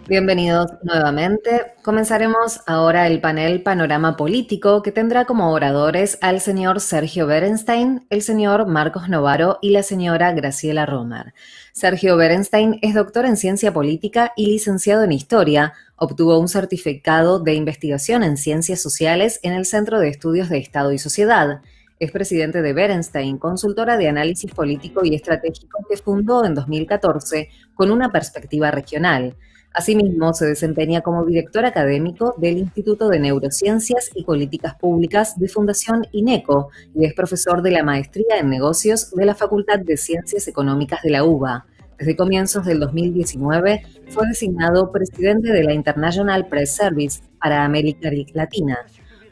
Bienvenidos nuevamente. Comenzaremos ahora el panel Panorama Político, que tendrá como oradores al señor Sergio Berenstein, el señor Marcos Novaro y la señora Graciela Romer. Sergio Berenstein es doctor en Ciencia Política y licenciado en Historia. Obtuvo un certificado de investigación en Ciencias Sociales en el Centro de Estudios de Estado y Sociedad. Es presidente de Berenstein, consultora de análisis político y estratégico que fundó en 2014 con una perspectiva regional. Asimismo, se desempeña como director académico del Instituto de Neurociencias y Políticas Públicas de Fundación INECO y es profesor de la Maestría en Negocios de la Facultad de Ciencias Económicas de la UBA. Desde comienzos del 2019 fue designado presidente de la International Press Service para América Latina.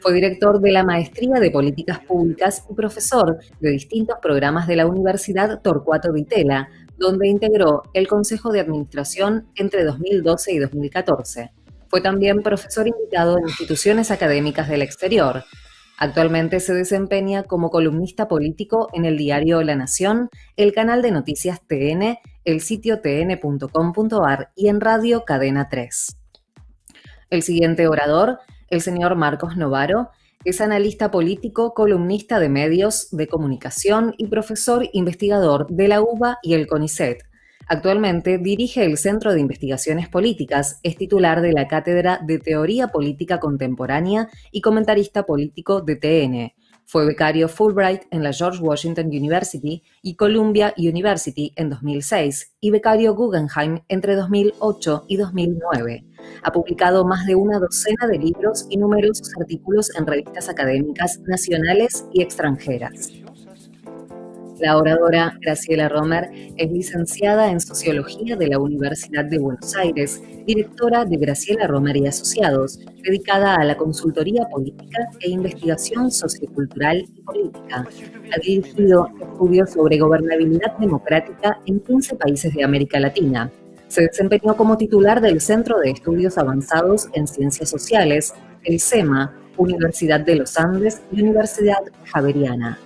Fue director de la Maestría de Políticas Públicas y profesor de distintos programas de la Universidad Torcuato Di Tella, donde integró el Consejo de Administración entre 2012 y 2014. Fue también profesor invitado en instituciones académicas del exterior. Actualmente se desempeña como columnista político en el diario La Nación, el canal de noticias TN, el sitio tn.com.ar y en Radio Cadena 3. El siguiente orador, el señor Marcos Novaro, es analista político, columnista de medios de comunicación y profesor investigador de la UBA y el CONICET. Actualmente dirige el Centro de Investigaciones Políticas, es titular de la Cátedra de Teoría Política Contemporánea y comentarista político de TN. Fue becario Fulbright en la George Washington University y Columbia University en 2006 y becario Guggenheim entre 2008 y 2009. Ha publicado más de una docena de libros y numerosos artículos en revistas académicas nacionales y extranjeras. La oradora Graciela Romer es licenciada en Sociología de la Universidad de Buenos Aires, directora de Graciela Romer y Asociados, dedicada a la consultoría política e investigación sociocultural y política. Ha dirigido estudios sobre gobernabilidad democrática en 15 países de América Latina. Se desempeñó como titular del Centro de Estudios Avanzados en Ciencias Sociales, el CEMA, Universidad de los Andes y Universidad Javeriana.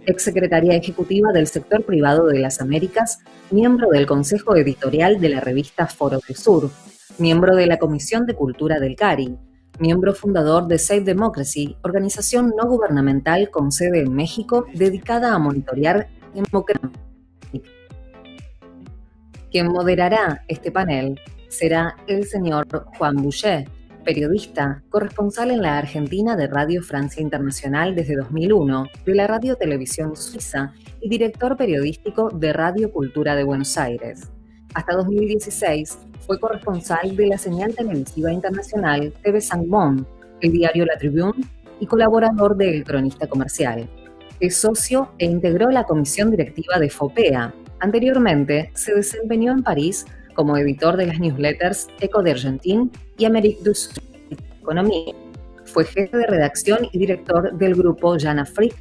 Exsecretaria ejecutiva del sector privado de las Américas, miembro del Consejo Editorial de la revista Foro del Sur, miembro de la Comisión de Cultura del CARI, miembro fundador de Save Democracy, organización no gubernamental con sede en México dedicada a monitorear democracia. Quien moderará este panel será el señor Juan Boucher, periodista, corresponsal en la Argentina de Radio Francia Internacional desde 2001, de la Radio Televisión Suiza y director periodístico de Radio Cultura de Buenos Aires. Hasta 2016 fue corresponsal de la señal televisiva internacional TV Sang-Mon, el diario La Tribune y colaborador de El Cronista Comercial. Es socio e integró la comisión directiva de FOPEA. Anteriormente se desempeñó en París como editor de las newsletters Eco de Argentine y Amérique du Sud Economía. Fue jefe de redacción y director del grupo Jeune Afrique,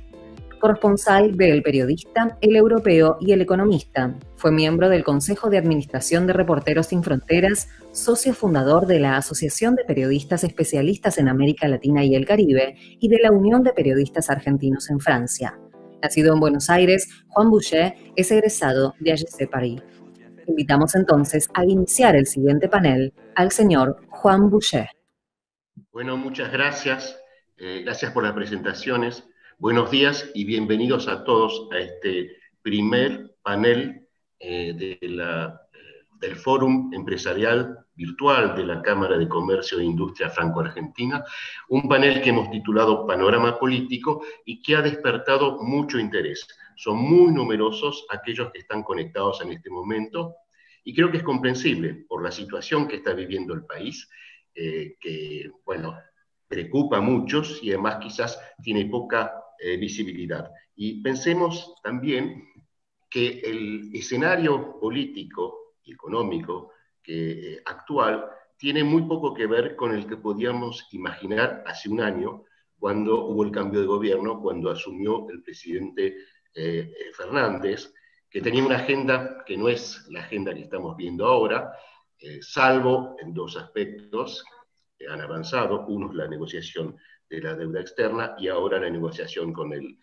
corresponsal de El Periodista, El Europeo y El Economista. Fue miembro del Consejo de Administración de Reporteros Sin Fronteras, socio fundador de la Asociación de Periodistas Especialistas en América Latina y el Caribe y de la Unión de Periodistas Argentinos en Francia. Nacido en Buenos Aires, Juan Boucher es egresado de HEC Paris. Invitamos entonces a iniciar el siguiente panel al señor Juan Boucher. Bueno, muchas gracias. Gracias por las presentaciones. Buenos días y bienvenidos a todos a este primer panel del Fórum Empresarial Virtual de la Cámara de Comercio e Industria Franco-Argentina, un panel que hemos titulado Panorama Político y que ha despertado mucho interés. Son muy numerosos aquellos que están conectados en este momento y creo que es comprensible por la situación que está viviendo el país, que, bueno, preocupa a muchos y además quizás tiene poca visibilidad. Y pensemos también que el escenario político y económico actual tiene muy poco que ver con el que podíamos imaginar hace un año, cuando hubo el cambio de gobierno, cuando asumió el presidente Fernández, que tenía una agenda que no es la agenda que estamos viendo ahora, salvo en dos aspectos que han avanzado. Uno es la negociación de la deuda externa y ahora la negociación con el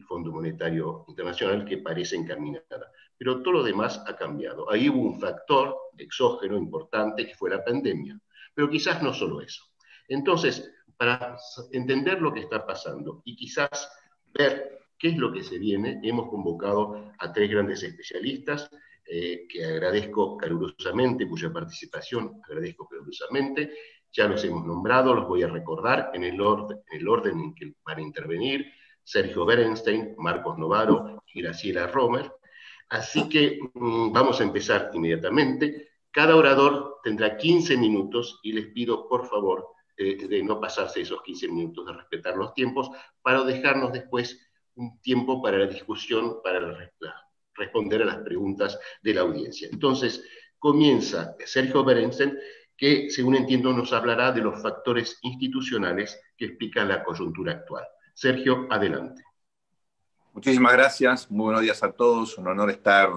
Fondo Monetario Internacional, que parece encaminada. pero todo lo demás ha cambiado. Ahí hubo un factor exógeno importante que fue la pandemia, pero quizás no solo eso. Entonces, para entender lo que está pasando y quizás ver qué es lo que se viene, hemos convocado a 3 grandes especialistas que agradezco calurosamente, cuya participación agradezco calurosamente. Ya los hemos nombrado, los voy a recordar en el orden en que van a intervenir: Sergio Berenstein, Marcos Novaro y Graciela Romer. Así que vamos a empezar inmediatamente. Cada orador tendrá 15 minutos y les pido, por favor, de no pasarse esos 15 minutos, de respetar los tiempos, para dejarnos después un tiempo para la discusión, para responder a las preguntas de la audiencia. Entonces, comienza Sergio Berenstein, que, según entiendo, nos hablará de los factores institucionales que explican la coyuntura actual. Sergio, adelante. Muchísimas gracias, muy buenos días a todos, un honor estar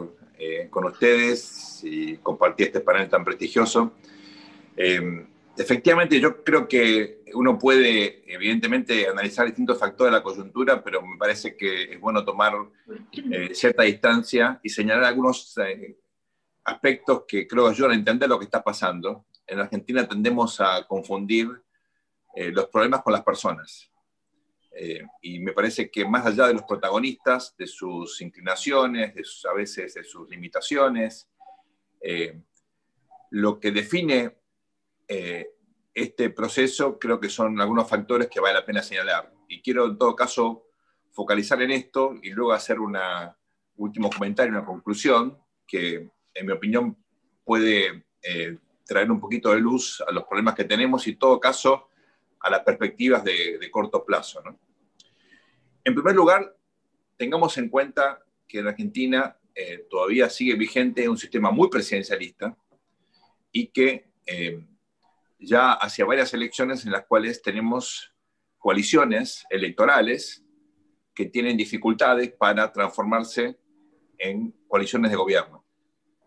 con ustedes y compartir este panel tan prestigioso. Efectivamente, yo creo que uno puede, evidentemente, analizar distintos factores de la coyuntura, pero me parece que es bueno tomar cierta distancia y señalar algunos aspectos que creo que ayudan a entender lo que está pasando. En Argentina tendemos a confundir los problemas con las personas. Y me parece que más allá de los protagonistas, de sus inclinaciones, a veces de sus limitaciones, lo que define este proceso creo que son algunos factores que vale la pena señalar. Y quiero en todo caso focalizar en esto y luego hacer un último comentario, una conclusión que en mi opinión puede traer un poquito de luz a los problemas que tenemos y en todo caso a las perspectivas de corto plazo, ¿no? En primer lugar, tengamos en cuenta que en Argentina todavía sigue vigente un sistema muy presidencialista y que ya hacia varias elecciones en las cuales tenemos coaliciones electorales que tienen dificultades para transformarse en coaliciones de gobierno.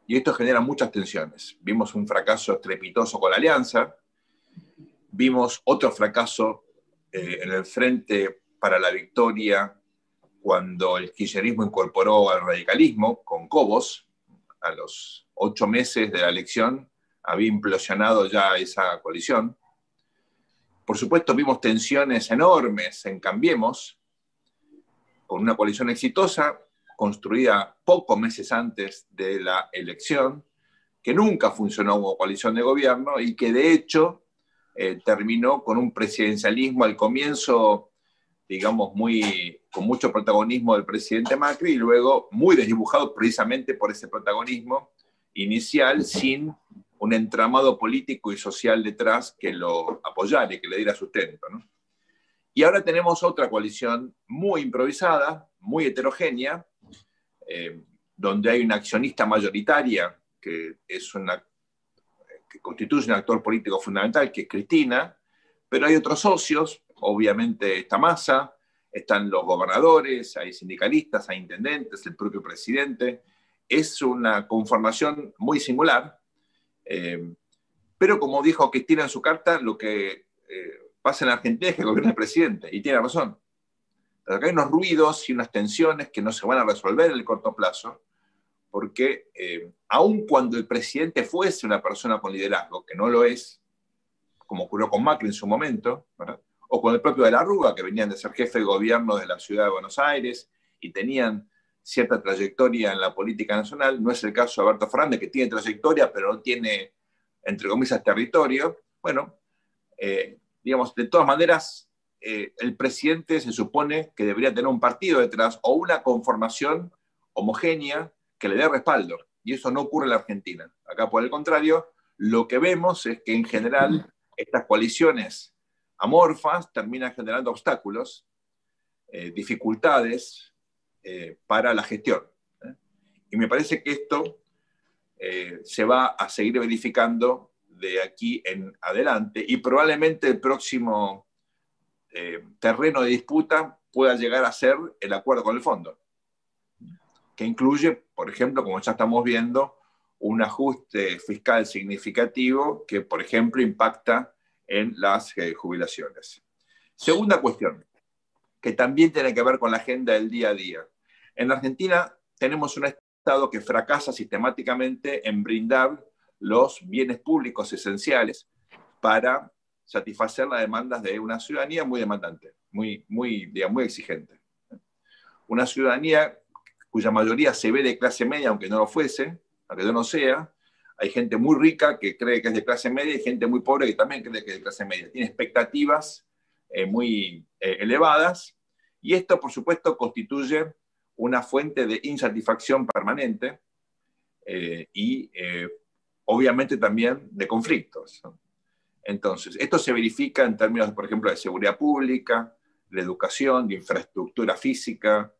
Y esto genera muchas tensiones. Vimos un fracaso estrepitoso con la Alianza, vimos otro fracaso en el Frente para la Victoria cuando el kirchnerismo incorporó al radicalismo con Cobos. A los 8 meses de la elección había implosionado ya esa coalición. Por supuesto, vimos tensiones enormes en Cambiemos, con una coalición exitosa, construida pocos meses antes de la elección, que nunca funcionó como coalición de gobierno y que de hecho terminó con un presidencialismo al comienzo, digamos, con mucho protagonismo del presidente Macri y luego muy desdibujado precisamente por ese protagonismo inicial, sin un entramado político y social detrás que lo apoyara y que le diera sustento, ¿no? Y ahora tenemos otra coalición muy improvisada, muy heterogénea, donde hay una accionista mayoritaria que constituye un actor político fundamental, que es Cristina, pero hay otros socios, obviamente está Massa, están los gobernadores, hay sindicalistas, hay intendentes, el propio presidente. Es una conformación muy singular, pero como dijo Cristina en su carta, lo que pasa en Argentina es que gobierna el presidente, y tiene razón. Pero acá hay unos ruidos y unas tensiones que no se van a resolver en el corto plazo, porque aun cuando el presidente fuese una persona con liderazgo, que no lo es, como ocurrió con Macri en su momento, ¿verdad?, o con el propio de la Rúa, que venían de ser jefe de gobierno de la ciudad de Buenos Aires y tenían cierta trayectoria en la política nacional. No es el caso de Alberto Fernández, que tiene trayectoria, pero no tiene, entre comillas, territorio. Bueno, digamos, de todas maneras, el presidente se supone que debería tener un partido detrás o una conformación homogénea que le dé respaldo. Y eso no ocurre en la Argentina. Acá, por el contrario, lo que vemos es que en general estas coaliciones amorfas terminan generando obstáculos, dificultades para la gestión. Y me parece que esto se va a seguir verificando de aquí en adelante y probablemente el próximo terreno de disputa pueda llegar a ser el acuerdo con el fondo, que incluye, por ejemplo, como ya estamos viendo, un ajuste fiscal significativo que, por ejemplo, impacta en las jubilaciones. Segunda cuestión, que también tiene que ver con la agenda del día a día. En la Argentina tenemos una Estado que fracasa sistemáticamente en brindar los bienes públicos esenciales para satisfacer las demandas de una ciudadanía muy demandante, digamos, muy exigente. Una ciudadanía cuya mayoría se ve de clase media, aunque no lo fuese, aunque no lo sea. Hay gente muy rica que cree que es de clase media y gente muy pobre que también cree que es de clase media. Tiene expectativas muy elevadas, y esto, por supuesto, constituye una fuente de insatisfacción permanente y obviamente también de conflictos, ¿no? Entonces, esto se verifica en términos, por ejemplo, de seguridad pública, de educación, de infraestructura física,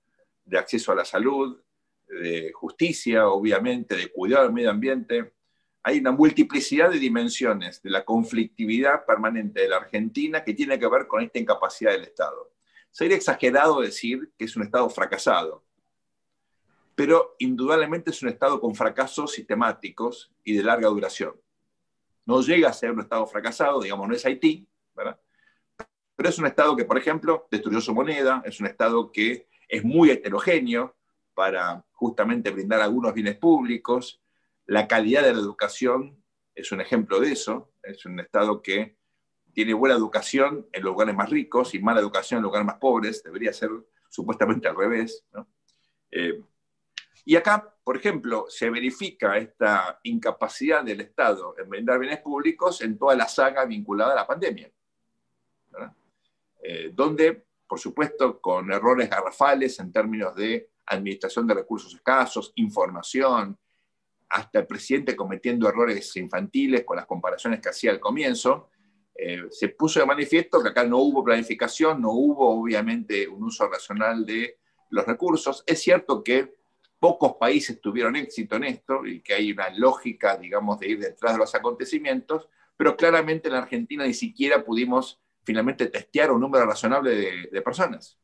de acceso a la salud, de justicia, obviamente, de cuidado del medio ambiente. Hay una multiplicidad de dimensiones de la conflictividad permanente de la Argentina que tiene que ver con esta incapacidad del Estado. Sería exagerado decir que es un Estado fracasado, pero indudablemente es un Estado con fracasos sistemáticos y de larga duración. No llega a ser un Estado fracasado, digamos, no es Haití, ¿verdad? Pero es un Estado que, por ejemplo, destruyó su moneda, es un Estado que es muy heterogéneo para justamente brindar algunos bienes públicos. La calidad de la educación es un ejemplo de eso. Es un Estado que tiene buena educación en los lugares más ricos y mala educación en los lugares más pobres. Debería ser supuestamente al revés, ¿no? Y acá, por ejemplo, se verifica esta incapacidad del Estado en brindar bienes públicos en toda la saga vinculada a la pandemia, ¿verdad? Donde, por supuesto, con errores garrafales en términos de administración de recursos escasos, información, hasta el presidente cometiendo errores infantiles con las comparaciones que hacía al comienzo, se puso de manifiesto que acá no hubo planificación, no hubo obviamente un uso racional de los recursos. Es cierto que pocos países tuvieron éxito en esto y que hay una lógica, digamos, de ir detrás de los acontecimientos, pero claramente en la Argentina ni siquiera pudimos finalmente testear un número razonable de personas.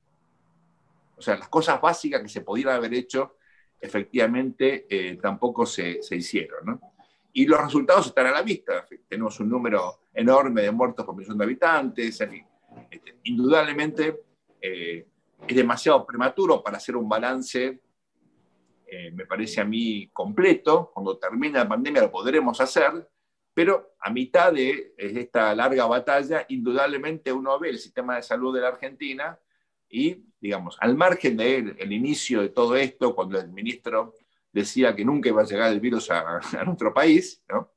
O sea, las cosas básicas que se pudieran haber hecho, efectivamente, tampoco se hicieron, ¿no? Y los resultados están a la vista. Tenemos un número enorme de muertos por millón de habitantes, en fin. Indudablemente es demasiado prematuro para hacer un balance, me parece a mí, completo. Cuando termine la pandemia lo podremos hacer, pero a mitad de esta larga batalla, indudablemente uno ve el sistema de salud de la Argentina y, digamos, al margen del inicio de todo esto, cuando el ministro decía que nunca iba a llegar el virus a nuestro país, ¿no?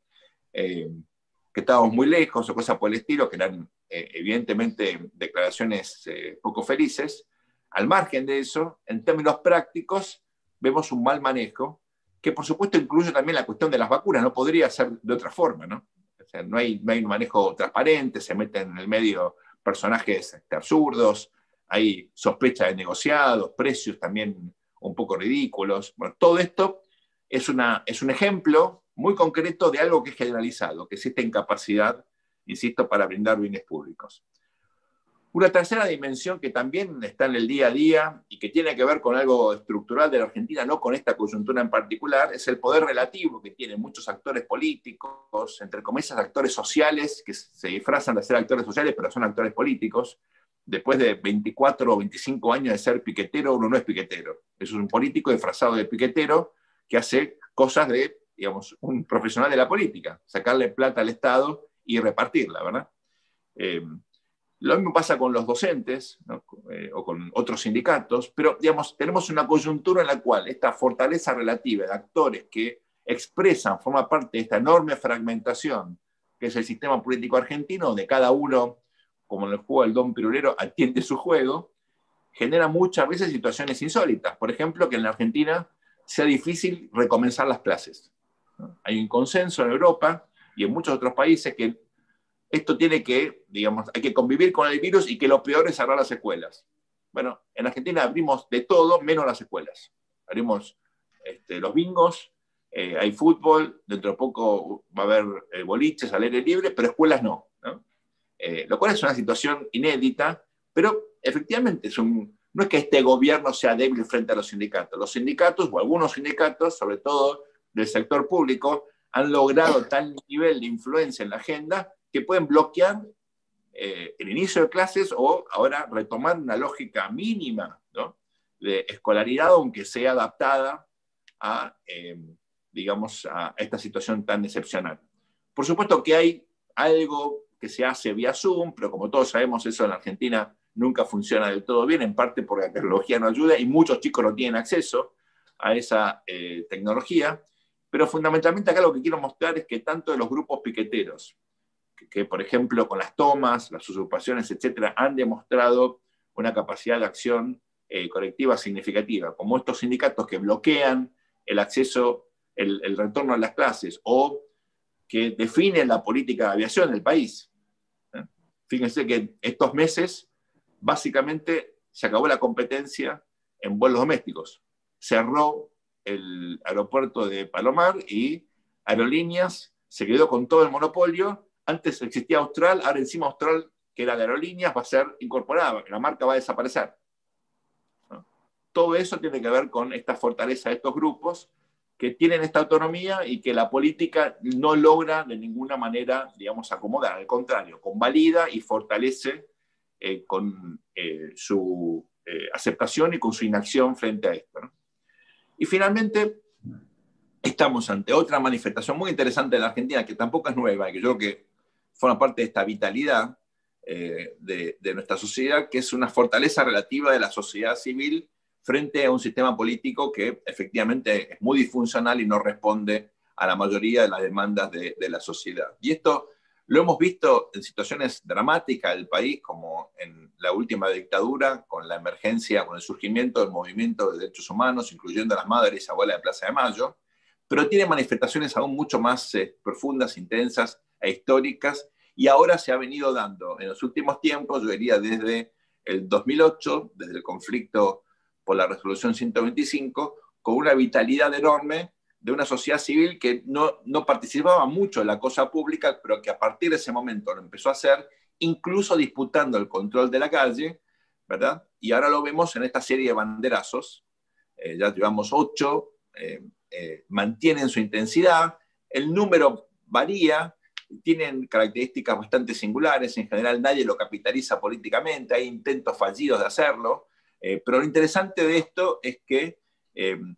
Que estábamos muy lejos o cosas por el estilo, que eran evidentemente declaraciones poco felices. Al margen de eso, en términos prácticos, vemos un mal manejo, que por supuesto incluye también la cuestión de las vacunas. No podría ser de otra forma, ¿no? O sea, no hay un manejo transparente, se meten en el medio personajes absurdos, hay sospecha de negociados, precios también un poco ridículos. Bueno, todo esto es un ejemplo muy concreto de algo que es generalizado, que es esta incapacidad, insisto, para brindar bienes públicos. Una tercera dimensión que también está en el día a día y que tiene que ver con algo estructural de la Argentina, no con esta coyuntura en particular, es el poder relativo que tienen muchos actores políticos, entre comillas actores sociales, que se disfrazan de ser actores sociales, pero son actores políticos. Después de 24 o 25 años de ser piquetero, uno no es piquetero. Es un político disfrazado de piquetero que hace cosas de, digamos, un profesional de la política, sacarle plata al Estado y repartirla, ¿verdad? Lo mismo pasa con los docentes, ¿no? O con otros sindicatos, pero digamos, tenemos una coyuntura en la cual esta fortaleza relativa de actores que expresan, forma parte de esta enorme fragmentación que es el sistema político argentino, donde cada uno, como en el juego del Don Pirulero, atiende su juego, genera muchas veces situaciones insólitas. Por ejemplo, que en la Argentina sea difícil recomenzar las clases, ¿no? Hay un consenso en Europa y en muchos otros países que esto tiene que, digamos, hay que convivir con el virus y que lo peor es cerrar las escuelas. Bueno, en Argentina abrimos de todo menos las escuelas. Abrimos los bingos, hay fútbol, dentro de poco va a haber boliches al aire libre, pero escuelas no, ¿no? Lo cual es una situación inédita, pero efectivamente no es que este gobierno sea débil frente a los sindicatos. Los sindicatos, o algunos sindicatos, sobre todo del sector público, han logrado tal nivel de influencia en la agenda que pueden bloquear el inicio de clases o ahora retomar una lógica mínima, ¿no?, de escolaridad, aunque sea adaptada digamos, a esta situación tan excepcional. Por supuesto que hay algo que se hace vía Zoom, pero como todos sabemos, eso en la Argentina nunca funciona del todo bien, en parte porque la tecnología no ayuda y muchos chicos no tienen acceso a esa tecnología. Pero fundamentalmente acá lo que quiero mostrar es que tanto de los grupos piqueteros, que por ejemplo con las tomas, las usurpaciones, etcétera, han demostrado una capacidad de acción colectiva significativa, como estos sindicatos que bloquean el acceso, el retorno a las clases, o que definen la política de aviación del país. Fíjense que estos meses, básicamente, se acabó la competencia en vuelos domésticos. Cerró el aeropuerto de Palomar y Aerolíneas se quedó con todo el monopolio. Antes existía Austral, ahora encima Austral, que era de Aerolíneas, va a ser incorporada, la marca va a desaparecer. ¿No? Todo eso tiene que ver con esta fortaleza de estos grupos que tienen esta autonomía y que la política no logra de ninguna manera, digamos, acomodar. Al contrario, convalida y fortalece con su aceptación y con su inacción frente a esto, ¿no? Y finalmente, estamos ante otra manifestación muy interesante de la Argentina, que tampoco es nueva, y que yo creo que forma parte de esta vitalidad de nuestra sociedad, que es una fortaleza relativa de la sociedad civil frente a un sistema político que efectivamente es muy disfuncional y no responde a la mayoría de las demandas de la sociedad. Y esto lo hemos visto en situaciones dramáticas del país, como en la última dictadura, con la emergencia, con el surgimiento del movimiento de derechos humanos, incluyendo a las madres y abuelas de Plaza de Mayo, pero tiene manifestaciones aún mucho más profundas, intensas e históricas, y ahora se ha venido dando en los últimos tiempos, yo diría desde el 2008, desde el conflicto por la resolución 125, con una vitalidad enorme de una sociedad civil que no participaba mucho en la cosa pública, pero que a partir de ese momento lo empezó a hacer, incluso disputando el control de la calle, ¿verdad? Y ahora lo vemos en esta serie de banderazos, ya llevamos 8, mantienen su intensidad, el número varía, tienen características bastante singulares, en general nadie lo capitaliza políticamente, hay intentos fallidos de hacerlo, pero lo interesante de esto es que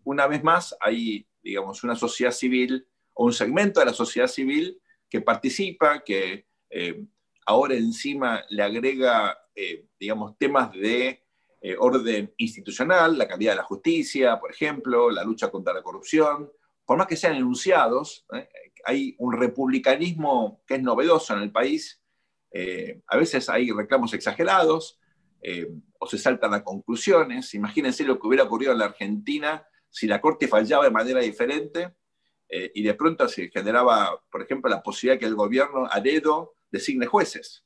una vez más hay, digamos, una sociedad civil o un segmento de la sociedad civil que participa, que ahora encima le agrega, digamos, temas de orden institucional, la calidad de la justicia, por ejemplo, la lucha contra la corrupción, por más que sean enunciados, hay un republicanismo que es novedoso en el país, a veces hay reclamos exagerados, o se saltan a conclusiones. Imagínense lo que hubiera ocurrido en la Argentina si la Corte fallaba de manera diferente y de pronto se generaba, por ejemplo, la posibilidad que el gobierno a dedo designe jueces.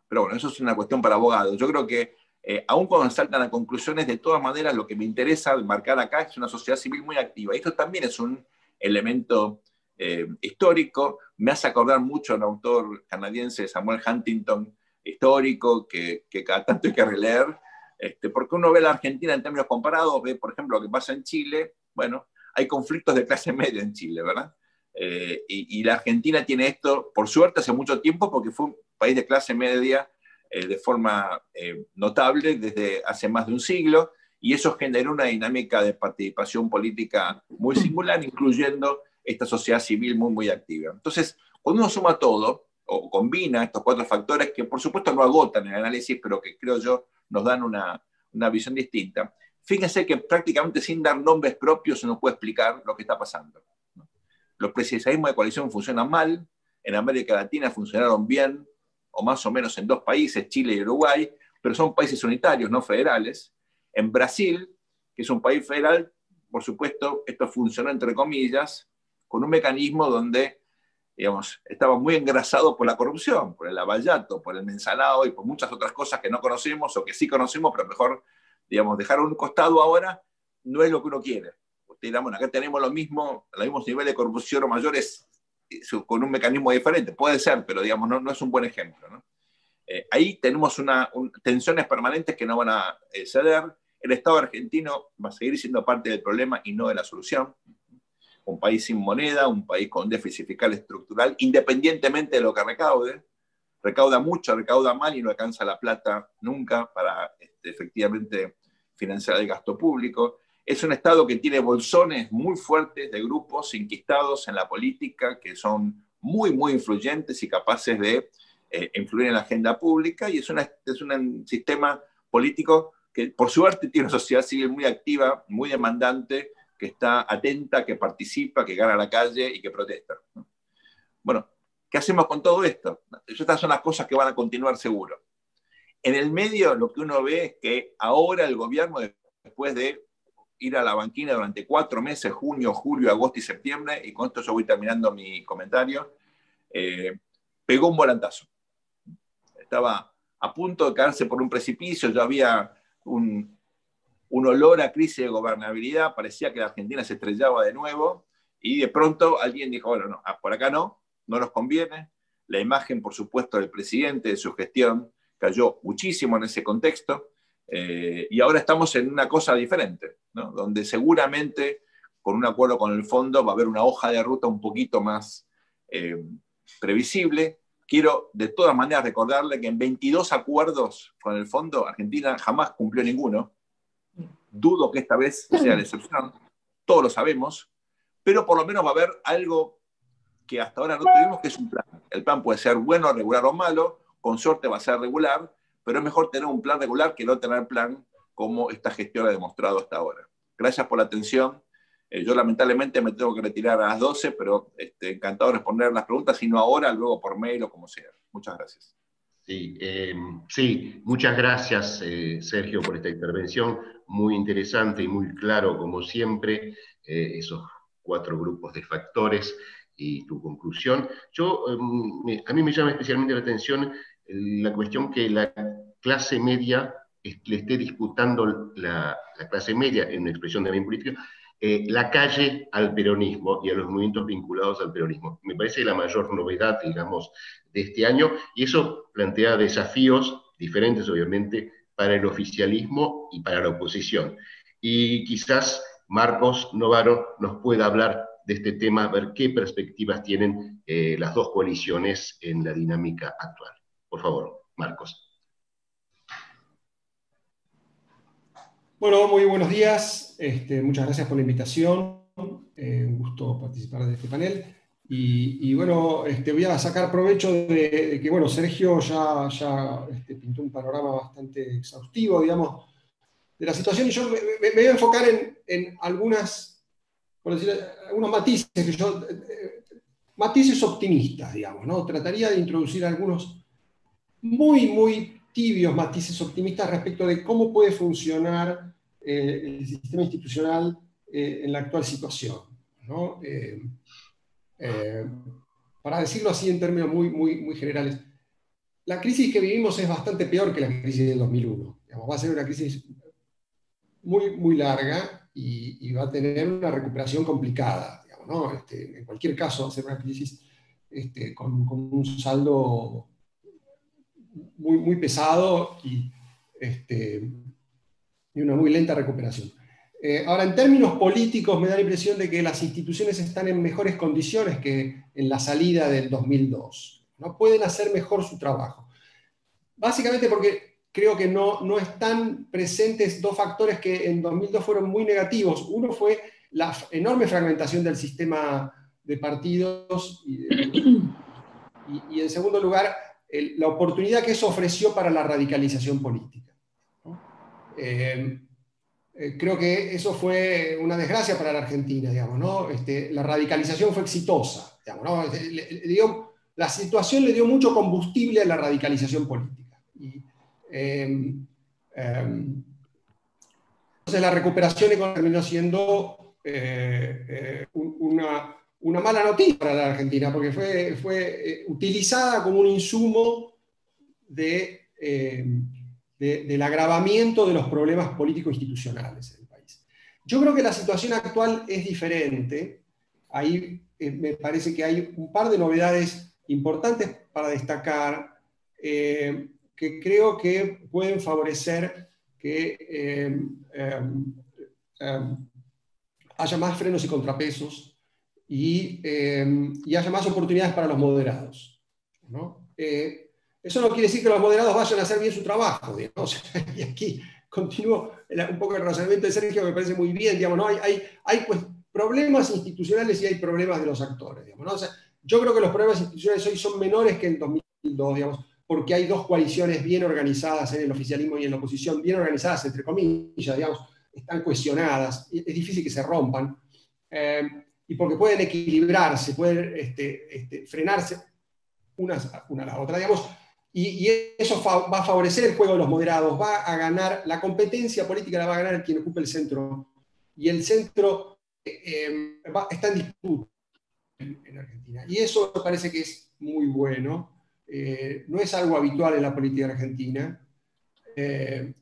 Pero bueno, eso es una cuestión para abogados. Yo creo que aun cuando saltan a conclusiones, de todas maneras lo que me interesa marcar acá es una sociedad civil muy activa. Y esto también es un elemento histórico. Me hace acordar mucho a un autor canadiense, Samuel Huntington, histórico, que cada tanto hay que releer, porque uno ve la Argentina en términos comparados, ve, por ejemplo, lo que pasa en Chile. Bueno, hay conflictos de clase media en Chile, ¿verdad? Y la Argentina tiene esto, por suerte, hace mucho tiempo, porque fue un país de clase media de forma notable desde hace más de un siglo, y eso generó una dinámica de participación política muy singular, incluyendo esta sociedad civil muy, muy activa. Entonces, cuando uno suma todo, o combina estos 4 factores, que por supuesto no agotan el análisis, pero que creo yo nos dan una visión distinta, fíjense que prácticamente sin dar nombres propios se nos puede explicar lo que está pasando. Los presidencialismos de coalición funcionan mal, en América Latina funcionaron bien, o más o menos en 2 países, Chile y Uruguay, pero son países unitarios, no federales. En Brasil, que es un país federal, por supuesto, esto funcionó entre comillas, con un mecanismo donde, digamos, estaba muy engrasado por la corrupción, por el lavallato, por el mensalado y por muchas otras cosas que no conocemos o que sí conocemos, pero mejor, digamos, dejar a un costado ahora no es lo que uno quiere. Digamos, acá tenemos los mismos niveles de corrupción o mayores con un mecanismo diferente. Puede ser, pero digamos, no es un buen ejemplo, ¿no? Ahí tenemos tensiones permanentes que no van a ceder. El Estado argentino va a seguir siendo parte del problema y no de la solución. Un país sin moneda, un país con déficit fiscal estructural, independientemente de lo que recaude. Recauda mucho, recauda mal y no alcanza la plata nunca para efectivamente financiar el gasto público. Es un Estado que tiene bolsones muy fuertes de grupos inquistados en la política, que son muy, muy influyentes y capaces de influir en la agenda pública, y es un sistema político que, por suerte, tiene una sociedad civil muy activa, muy demandante, que está atenta, que participa, que gana la calle y que protesta. Bueno, ¿qué hacemos con todo esto? Estas son las cosas que van a continuar seguro. En el medio, lo que uno ve es que ahora el gobierno, después de ir a la banquina durante 4 meses, junio, julio, agosto y septiembre, y con esto yo voy terminando mi comentario, pegó un volantazo. Estaba a punto de caerse por un precipicio, ya había un olor a crisis de gobernabilidad, parecía que la Argentina se estrellaba de nuevo, y de pronto alguien dijo, bueno, no, por acá no nos conviene. La imagen, por supuesto, del presidente, de su gestión, cayó muchísimo en ese contexto, y ahora estamos en una cosa diferente, ¿no? Donde seguramente, con un acuerdo con el fondo, va a haber una hoja de ruta un poquito más previsible. Quiero de todas maneras recordarle que en 22 acuerdos con el fondo, Argentina jamás cumplió ninguno. Dudo que esta vez sea la excepción, todos lo sabemos, pero por lo menos va a haber algo que hasta ahora no tuvimos, que es un plan. El plan puede ser bueno, regular o malo, con suerte va a ser regular, pero es mejor tener un plan regular que no tener plan, como esta gestión ha demostrado hasta ahora. Gracias por la atención. Yo lamentablemente me tengo que retirar a las 12, pero encantado de responder las preguntas, si no ahora, luego por mail o como sea. Muchas gracias. Sí, muchas gracias, Sergio, por esta intervención, muy interesante y muy claro, como siempre, esos 4 grupos de factores y tu conclusión. A mí me llama especialmente la atención la cuestión que la clase media le esté disputando, la clase media, en una expresión de bien política, la calle al peronismo y a los movimientos vinculados al peronismo. Me parece la mayor novedad, digamos, de este año, y eso plantea desafíos diferentes, obviamente, para el oficialismo y para la oposición. Y quizás Marcos Novaro nos pueda hablar de este tema, ver qué perspectivas tienen las 2 coaliciones en la dinámica actual. Por favor, Marcos. Bueno, muy buenos días. Muchas gracias por la invitación. Un gusto participar de este panel. Y bueno, voy a sacar provecho de que, bueno, Sergio ya pintó un panorama bastante exhaustivo, digamos, de la situación. Y yo me voy a enfocar en algunos matices, matices optimistas, digamos, ¿no? Trataría de introducir algunos muy tibios matices optimistas respecto de cómo puede funcionar el sistema institucional en la actual situación, ¿no? Para decirlo así en términos muy generales, la crisis que vivimos es bastante peor que la crisis del 2001. Digamos, va a ser una crisis muy larga y va a tener una recuperación complicada. Digamos, ¿no? En cualquier caso, va a ser una crisis con un saldo muy pesado y una muy lenta recuperación. Ahora, en términos políticos, me da la impresión de que las instituciones están en mejores condiciones que en la salida del 2002. ¿No? Pueden hacer mejor su trabajo. Básicamente porque creo que no están presentes 2 factores que en 2002 fueron muy negativos. Uno fue la enorme fragmentación del sistema de partidos y en segundo lugar, la oportunidad que eso ofreció para la radicalización política. ¿No? Creo que eso fue una desgracia para la Argentina, digamos, ¿no? La radicalización fue exitosa, digamos, ¿no? La situación le dio mucho combustible a la radicalización política. Entonces la recuperación económica terminó siendo una mala noticia para la Argentina, porque fue utilizada como un insumo del agravamiento de los problemas político-institucionales en el país. Yo creo que la situación actual es diferente. Ahí me parece que hay un par de novedades importantes para destacar, que creo que pueden favorecer que haya más frenos y contrapesos y haya más oportunidades para los moderados, ¿no? Eso no quiere decir que los moderados vayan a hacer bien su trabajo, digamos. Y aquí continúo un poco el razonamiento de Sergio, que me parece muy bien, digamos, ¿no? Hay pues, problemas institucionales y hay problemas de los actores, digamos, ¿no? O sea, yo creo que los problemas institucionales hoy son menores que en 2002, digamos, porque hay dos coaliciones bien organizadas en el oficialismo y en la oposición, bien organizadas, entre comillas, digamos, están cohesionadas, es difícil que se rompan, y porque pueden equilibrarse, pueden frenarse una a la otra, digamos, y eso va a favorecer el juego de los moderados, va a ganar, la competencia política la va a ganar quien ocupe el centro, y el centro está en disputa en Argentina. Y eso me parece que es muy bueno. No es algo habitual en la política argentina,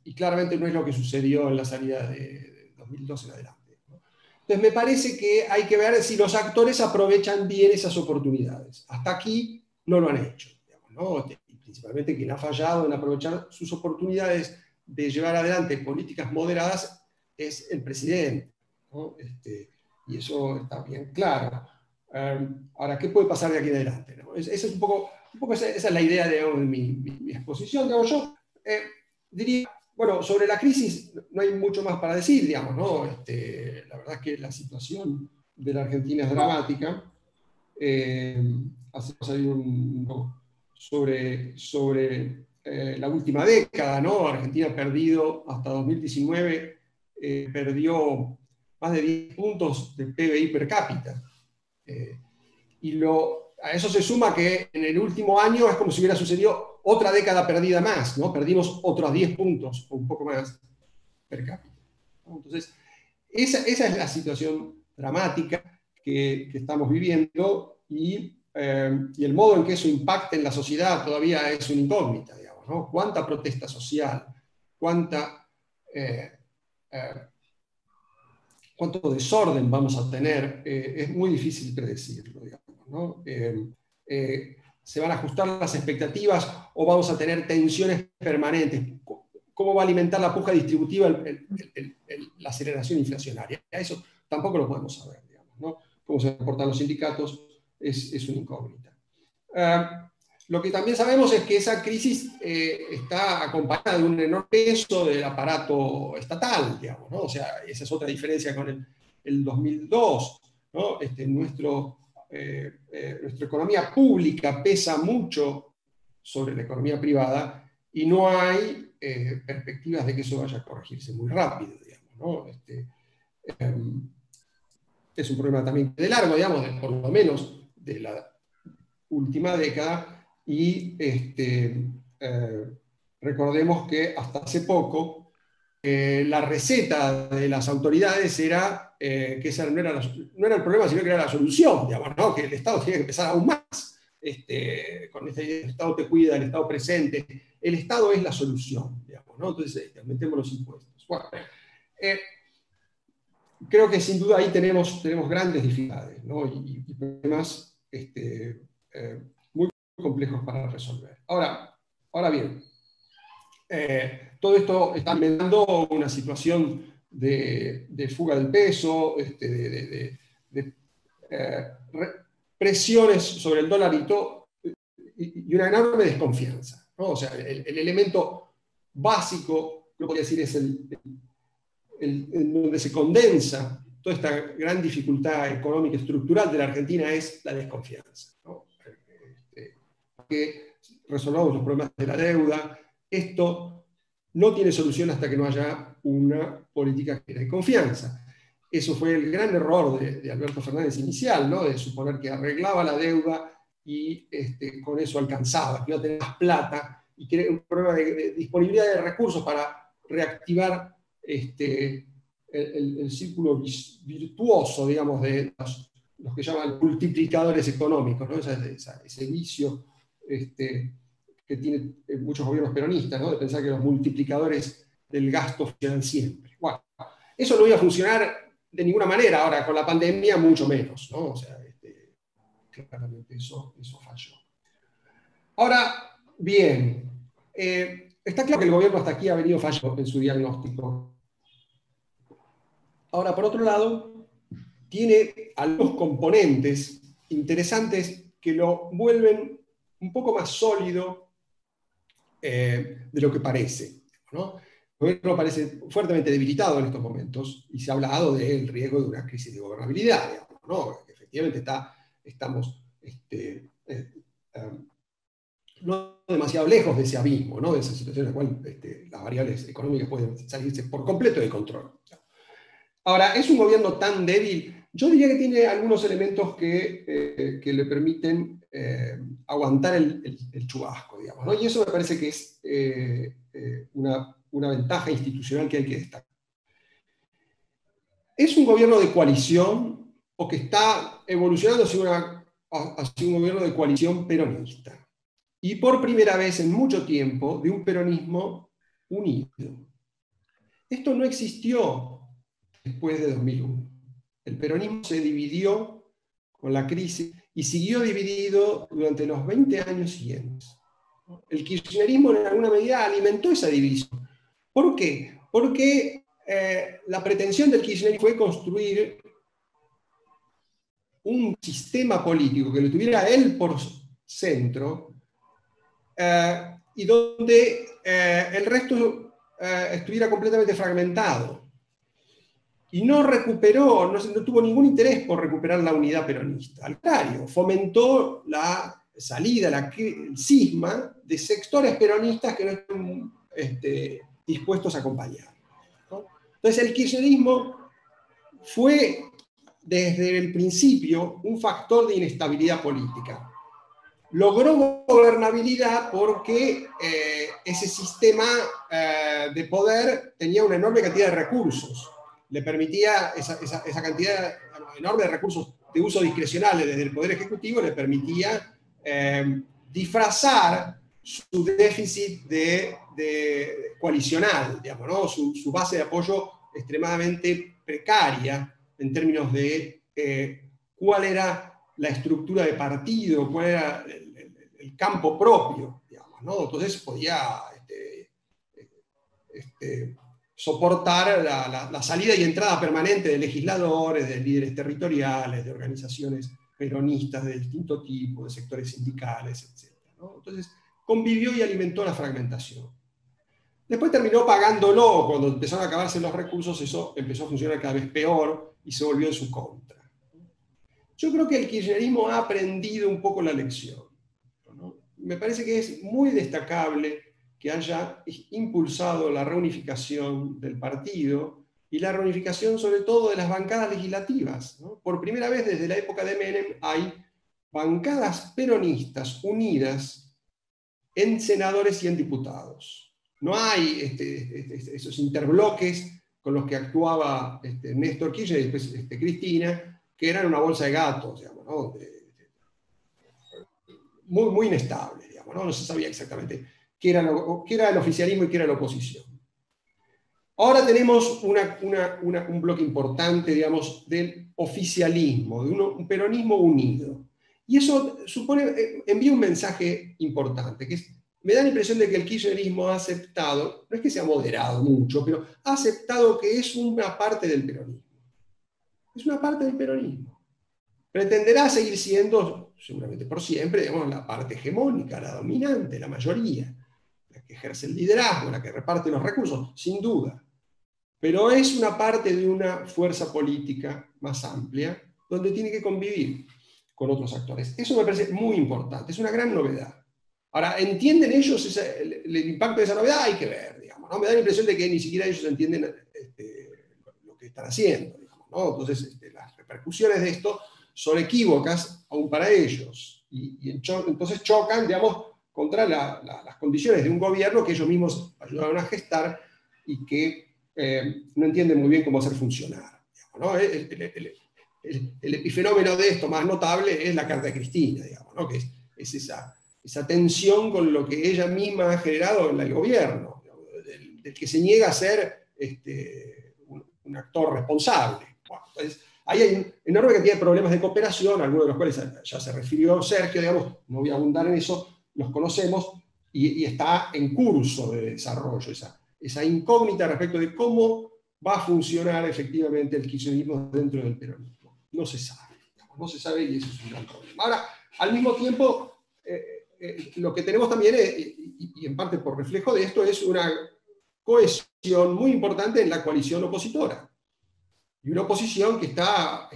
y claramente no es lo que sucedió en la salida de 2012 en adelante, ¿no? Entonces me parece que hay que ver si los actores aprovechan bien esas oportunidades. Hasta aquí no lo han hecho, digamos, ¿no? Y principalmente quien ha fallado en aprovechar sus oportunidades de llevar adelante políticas moderadas es el presidente, ¿no? Y eso está bien claro. Ahora, ¿qué puede pasar de aquí en adelante, ¿no? Esa es un poco esa es la idea de mi exposición. Digamos, yo diría, bueno, sobre la crisis no hay mucho más para decir, digamos, ¿no? La verdad es que la situación de la Argentina es dramática. Hacemos ahí sobre la última década, ¿no? Argentina ha perdido, hasta 2019, perdió más de 10 puntos de PBI per cápita. Y a eso se suma que en el último año es como si hubiera sucedido otra década perdida más, ¿no? Perdimos otros 10 puntos o un poco más per cápita, ¿no? Entonces, esa es la situación dramática que estamos viviendo, y el modo en que eso impacta en la sociedad todavía es una incógnita, digamos, ¿no? ¿Cuánta protesta social? ¿Cuánto desorden vamos a tener? Es muy difícil predecirlo, digamos, ¿no? ¿Se van a ajustar las expectativas o vamos a tener tensiones permanentes? ¿Cómo va a alimentar la puja distributiva la aceleración inflacionaria? Eso tampoco lo podemos saber, digamos, ¿no? Cómo se comportan los sindicatos es una incógnita. Lo que también sabemos es que esa crisis está acompañada de un enorme peso del aparato estatal, digamos, ¿no? O sea, esa es otra diferencia con el 2002, ¿no? Nuestra economía pública pesa mucho sobre la economía privada y no hay perspectivas de que eso vaya a corregirse muy rápido, digamos, ¿no? Es un problema también de largo, digamos, por lo menos de la última década. Y recordemos que hasta hace poco la receta de las autoridades era que ese no era el problema, sino que era la solución, digamos, ¿no? Que el Estado tiene que empezar aún más, con esta idea: el Estado te cuida, el Estado presente, el Estado es la solución, digamos, ¿no? Entonces aumentemos los impuestos. Bueno, creo que sin duda ahí tenemos grandes dificultades, ¿no? Y problemas muy complejos para resolver. Ahora bien, todo esto está alimentando una situación de fuga del peso, presiones sobre el dólar y una enorme desconfianza, ¿no? O sea, el elemento básico, lo podría decir, es donde se condensa toda esta gran dificultad económica estructural de la Argentina, es la desconfianza, ¿no? Que resolvamos los problemas de la deuda. Esto no tiene solución hasta que no haya una política que dé confianza. Eso fue el gran error de Alberto Fernández inicial, ¿no? De suponer que arreglaba la deuda y con eso alcanzaba, que iba a tener más plata, y que era un problema de disponibilidad de recursos para reactivar el círculo virtuoso, digamos, de los que llaman multiplicadores económicos, ¿no? Ese vicio que tienen muchos gobiernos peronistas, ¿no? De pensar que los multiplicadores del gasto funcionan siempre. Bueno, eso no iba a funcionar de ninguna manera. Ahora, con la pandemia, mucho menos, ¿no? O sea, claramente eso falló. Ahora, bien, está claro que el gobierno hasta aquí ha venido fallando en su diagnóstico. Ahora, por otro lado, tiene algunos componentes interesantes que lo vuelven un poco más sólido de lo que parece, ¿no? gobierno parece fuertemente debilitado en estos momentos y se ha hablado del riesgo de una crisis de gobernabilidad, digamos, ¿no? Efectivamente estamos no demasiado lejos de ese abismo, ¿no? De esa situación en la cual las variables económicas pueden salirse por completo de control. Ahora, ¿es un gobierno tan débil? Yo diría que tiene algunos elementos que le permiten aguantar el chubasco, digamos, ¿no? Y eso me parece que es una ventaja institucional que hay que destacar. ¿Es un gobierno de coalición o que está evolucionando hacia un gobierno de coalición peronista? Y por primera vez en mucho tiempo de un peronismo unido. Esto no existió después de 2001. El peronismo se dividió con la crisis y siguió dividido durante los 20 años siguientes. El kirchnerismo en alguna medida alimentó esa división. ¿Por qué? Porque la pretensión del kirchnerismo fue construir un sistema político que lo tuviera él por centro, y donde el resto estuviera completamente fragmentado. Y no recuperó, no tuvo ningún interés por recuperar la unidad peronista. Al contrario, fomentó la salida, el cisma de sectores peronistas que no están dispuestos a acompañar, ¿no? Entonces el kirchnerismo fue desde el principio un factor de inestabilidad política. Logró gobernabilidad porque ese sistema de poder tenía una enorme cantidad de recursos. Le permitía esa cantidad enorme de recursos de uso discrecional desde el Poder Ejecutivo, le permitía disfrazar su déficit de coalicional, digamos, ¿no? Su base de apoyo extremadamente precaria en términos de cuál era la estructura de partido, cuál era el campo propio, digamos, ¿no? Entonces podía soportar la salida y entrada permanente de legisladores, de líderes territoriales, de organizaciones peronistas de distinto tipo, de sectores sindicales, etc., ¿no? Entonces convivió y alimentó la fragmentación. Después terminó pagándolo, cuando empezaron a acabarse los recursos, eso empezó a funcionar cada vez peor y se volvió en su contra. Yo creo que el kirchnerismo ha aprendido un poco la lección, ¿no? Me parece que es muy destacable que haya impulsado la reunificación del partido y la reunificación sobre todo de las bancadas legislativas, ¿no? Por primera vez desde la época de Menem hay bancadas peronistas unidas en senadores y en diputados. No hay esos interbloques con los que actuaba Néstor Kirchner y después Cristina, que eran una bolsa de gatos, digamos, ¿no? Muy, muy inestable, digamos, ¿no? No se sabía exactamente qué era el oficialismo y qué era la oposición. Ahora tenemos un bloque importante, digamos, del oficialismo, de un peronismo unido. Y eso envía un mensaje importante, que es, me da la impresión de que el kirchnerismo ha aceptado, no es que se ha moderado mucho, pero ha aceptado que es una parte del peronismo. Es una parte del peronismo. Pretenderá seguir siendo, seguramente por siempre, digamos, la parte hegemónica, la dominante, la mayoría, la que ejerce el liderazgo, la que reparte los recursos, sin duda. Pero es una parte de una fuerza política más amplia, donde tiene que convivir con otros actores. Eso me parece muy importante, es una gran novedad. Ahora, ¿entienden ellos el impacto de esa novedad? Hay que ver, digamos, ¿no? Me da la impresión de que ni siquiera ellos entienden lo que están haciendo, digamos, ¿no? Entonces, las repercusiones de esto son equívocas aún para ellos. Entonces chocan, digamos, contra las condiciones de un gobierno que ellos mismos ayudaron a gestar y que no entienden muy bien cómo hacer funcionar, digamos, ¿no? El epifenómeno de esto más notable es la carta de Cristina, digamos, ¿no? Que es esa tensión con lo que ella misma ha generado en el gobierno, del que se niega a ser un actor responsable. Bueno, entonces, ahí hay una enorme cantidad de problemas de cooperación, algunos de los cuales ya se refirió Sergio, digamos, no voy a abundar en eso, los conocemos, y está en curso de desarrollo esa incógnita respecto de cómo va a funcionar efectivamente el kirchnerismo dentro del peronismo. No se sabe y eso es un gran problema. Ahora, al mismo tiempo, lo que tenemos también, y en parte por reflejo de esto, es una cohesión muy importante en la coalición opositora. Y una oposición que está